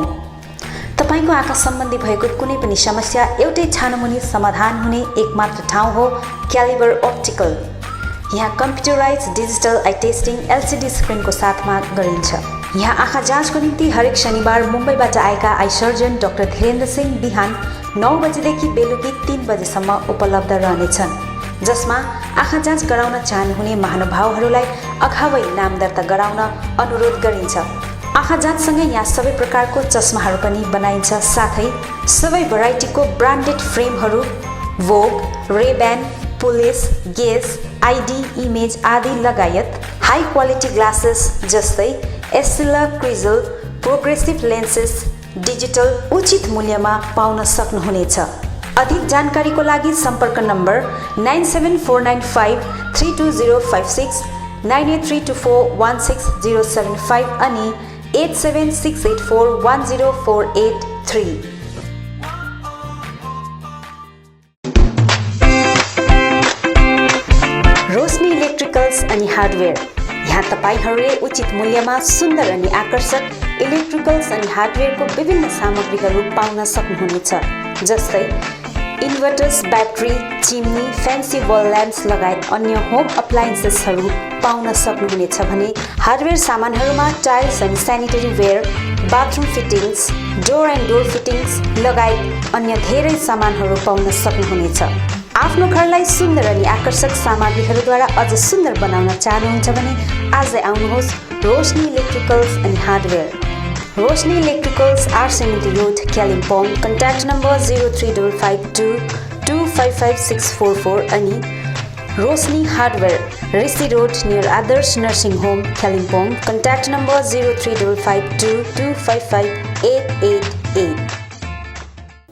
तपाईको आँखा सम्बन्धी भएको कुनै पनि समस्या एउटै छानोमुनि समाधान हुने एकमात्र ठाउँ हो क्यालिबर अप्टिकल। यहाँ computerise digital eye testing LCD स्क्रिनको साथमा गरिन्छ। यहाँ आँखा जाँचको निम्ति हरेक शनिबार मुम्बईबाट आएका eye surgeon doctor Dhirendra Singh बिहान 9 बजेदेखि बेलुकी 3 बजेसम्म उपलब्ध रहनेछन्, जसमा आँखा जाँच गराउन चाहनुहुने महानुभावहरूलाई अगावै नाम दर्ता गराउन अनुरोध गरिन्छ। आँखा जाँचसँगै यहाँ सबै प्रकारको चस्माहरू पनि बनाइन्छ, साथै सबै भेराइटीको ब्रान्डेड फ्रेमहरू भोग, रेब्यान, पुलिस, गेस, आइडी, इमेज आदि लगायत हाई क्वालिटी ग्लासेस जस्तै एस्सिला, क्रिजल, प्रोग्रेसिभ लेन्सेस डिजिटल उचित मूल्यमा पाउन सक्नुहुनेछ। अधिक जानकारीको लागि सम्पर्क नम्बर 9749532056, 9832416075 अनि 8768410483। रोशनी इलेक्ट्रिकल्स अनि हार्डवेयर। यहाँ तपाईहरूले उचित मूल्यमा सुन्दर अनि आकर्षक इलेक्ट्रिकल्स अनि हार्डवेयरको विभिन्न सामग्रीहरू पाउन सक्नुहुनेछ, जस्तै इन्भर्टर्स, ब्याट्री, चिम्नी, फ्यान्सी वल ल्याम्प्स लगायत अन्य होम अप्लायन्सेसहरू पाउन सक्नुहुनेछ भने हार्डवेयर सामानहरूमा टाइल्स अनि sanitary ware, bathroom fittings, door and door fittings लगायत अन्य धेरै सामानहरू पाउन सक्नुहुनेछ। आफ्नो घरलाई सुन्दर अनि आकर्षक सामग्रीहरूद्वारा अझ सुन्दर बनाउन चाहनुहुन्छ भने आजै आउनुहोस् रोशनी इलेक्ट्रिकल्स अनि hardware. Roshni electricals R70 road Kalimpong. Contact number 035522555644 अनि Roshni hardware Rishi road near Adarsh nursing home Kalimpong. Contact number 035522558888।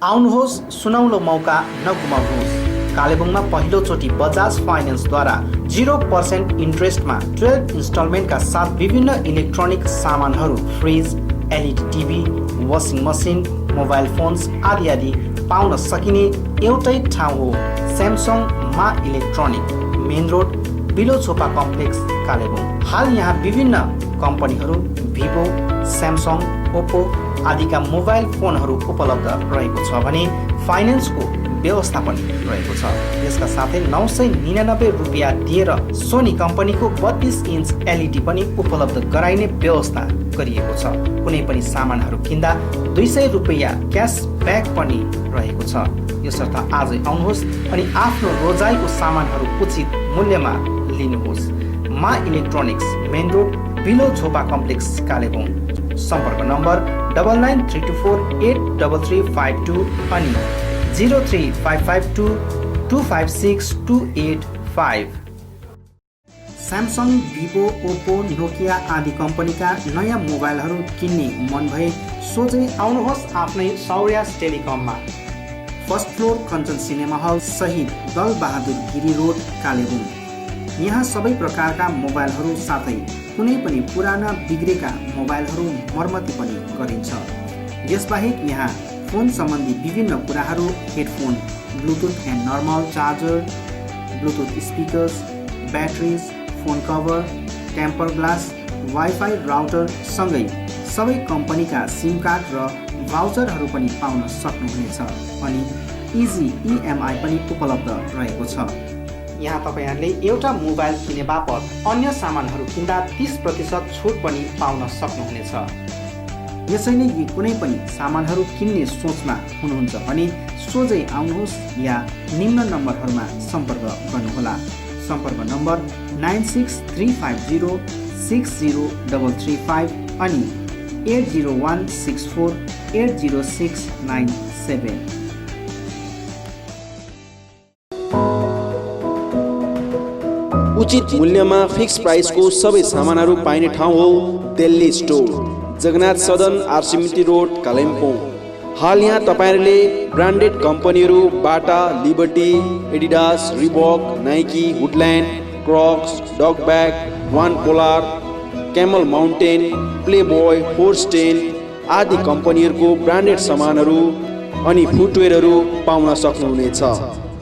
आउनुहोस्, सुनौलो मौका नगुमाउनुहोस्। कालेबुङमा पहिलोचोटि बजाज फाइनेन्सद्वारा 0% इन्ट्रेस्टमा 12 इन्स्टलमेन्टका साथ विभिन्न इलेक्ट्रोनिक सामानहरू, fridge, LED TV, washing machine, mobile phones आदि आदि पाउन सकिने एउटै ठाउँ हो स्यामसङ मा electronic, main road below Chhopa complex Kalebung. हाल यहाँ विभिन्न कम्पनीहरू भिभो, स्यामसङ, ओप्पो आदिका मोबाइल फोनहरू उपलब्ध रहेको छ भने फाइनेन्सको व्यवस्था पनि रहेको छ। यसका साथै 999 रुपियाँ दिएर सोनी कम्पनीको 32 इन्च LED पनि उपलब्ध गराइने व्यवस्था गरिएको छ। कुनै पनि सामानहरू किन्दा 200 रुपियाँ क्यासब्याक पनि रहेको छ। यसर्थ आजै आउनुहोस् अनि आफ्नो रोजाइको सामानहरू उचित मूल्यमा लिनुहोस्। मा इलेक्ट्रोनिक्स, मेन रोड बिलो झोपा कम्प्लेक्स कालेबुङ। सम्पर्क नम्बर 9932483352 अनि 035522562885। स्यामसङ, भिभो, ओप्पो, नोकिया आदि कम्पनीका नयाँ मोबाइलहरू किन्ने मन भए सोझै आउनुहोस् आफ्नै सौर्यास टेलिकममा। First floor Kanchan cinema hall सहित दल बहादुर गिरी रोड कालेबुङ। यहाँ सबै प्रकारका मोबाइलहरू साथै कुनै पनि पुराना बिग्रेका मोबाइलहरू मर्मती पनि गरिन्छ। यसबाहेक यहाँ फोन सम्बन्धी विभिन्न कुराहरू, headphone, bluetooth and normal charger, bluetooth speakers, batteries, phone cover, temper glass, wifi router सँगै सबै कम्पनीका सिम कार्ड र भाउचरहरू पनि पाउन सक्नुहुनेछ अनि इजी EMI पनि उपलब्ध रहेको छ। यहाँ तपाईँहरूले एउटा मोबाइल किने बापत अन्य सामानहरू किन्दा 30% छुट पनि पाउन सक्नुहुनेछ। यसैले यी कुनै पनि सामानहरू किन्ने सोचमा हुनुहुन्छ भने सोझै आउनुहोस् या निम्न नम्बरहरूमा सम्पर्क गर्नुहोला। सम्पर्क नम्बर 9635060335 अनि 8016480697। उचित मूल्यमा फिक्स प्राइसको सबै सामानहरू पाइने ठाउँ हो दिल्ली स्टोर, जगन्नाथ सदन आरसिमिटी रोड कालिम्पोङ। हाल यहाँ तपाईहरुले ब्रान्डेड कम्पनीहरू Bata, Liberty, Adidas, Reebok, Nike, Woodland, Crocs, Duckback, वान पोलार, क्यामल माउन्टेन, प्लेबोय, फोर्स्टेन आदि कम्पनीहरूको ब्रान्डेड सामानहरू अनि फुटवेयरहरू पाउन सक्नुहुनेछ।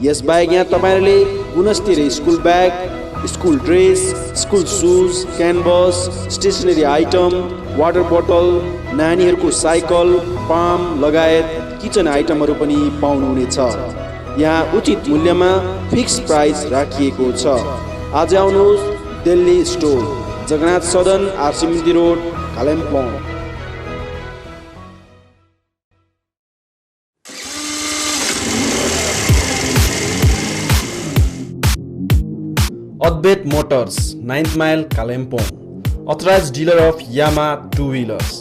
यसबाहेक यहाँ तपाईहरुले गुणस्तरीय school bag, school dress, school shoes, canvas, stationery item, water बोतल, नानीहरूको साइकल, पाम लगायत किचन आइटमहरू पनि पाउनुहुनेछ। यहाँ उचित मूल्यमा फिक्स प्राइस राखिएको छ। आज आउनुहोस् दिल्ली स्टोर, जगन्नाथ सदन आरसिमिटी road Kalimpong. Advait motors 9th mile Kalimpong, authorised dealer of Yamaha two wheelers.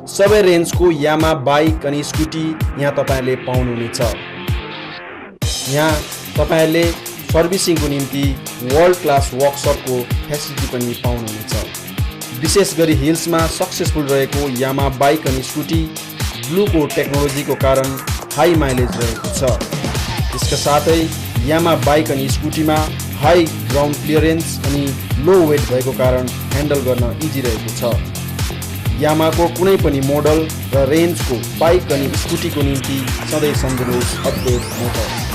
सबै रेन्जको यामा बाइक अनि स्कुटी यहाँ तपाईहरुले पाउनुहुनेछ। यहाँ तपाईहरुले सर्भिसिङको निम्ति वर्ल्ड क्लास वर्कसपको फेसिलिटी पनि पाउनुहुनेछ। विशेष गरी हिल्समा सक्सेसफुल रहेको यामा बाइक अनि स्कुटी ब्लूको टेक्नोलोजीको कारण हाई माइलेज रहेको छ। यसका साथै यामा बाइक अनि स्कुटीमा हाई ग्राउन्ड क्लियरेन्स अनि लो वेट भएको कारण ह्यान्डल गर्न इजी रहेको छ। यामाको कुनै पनि मोडल र रेन्जको बाइक अनि स्कुटीको निम्ति सधैँ सम्झनुहोस् अद्वैत मोटर्स।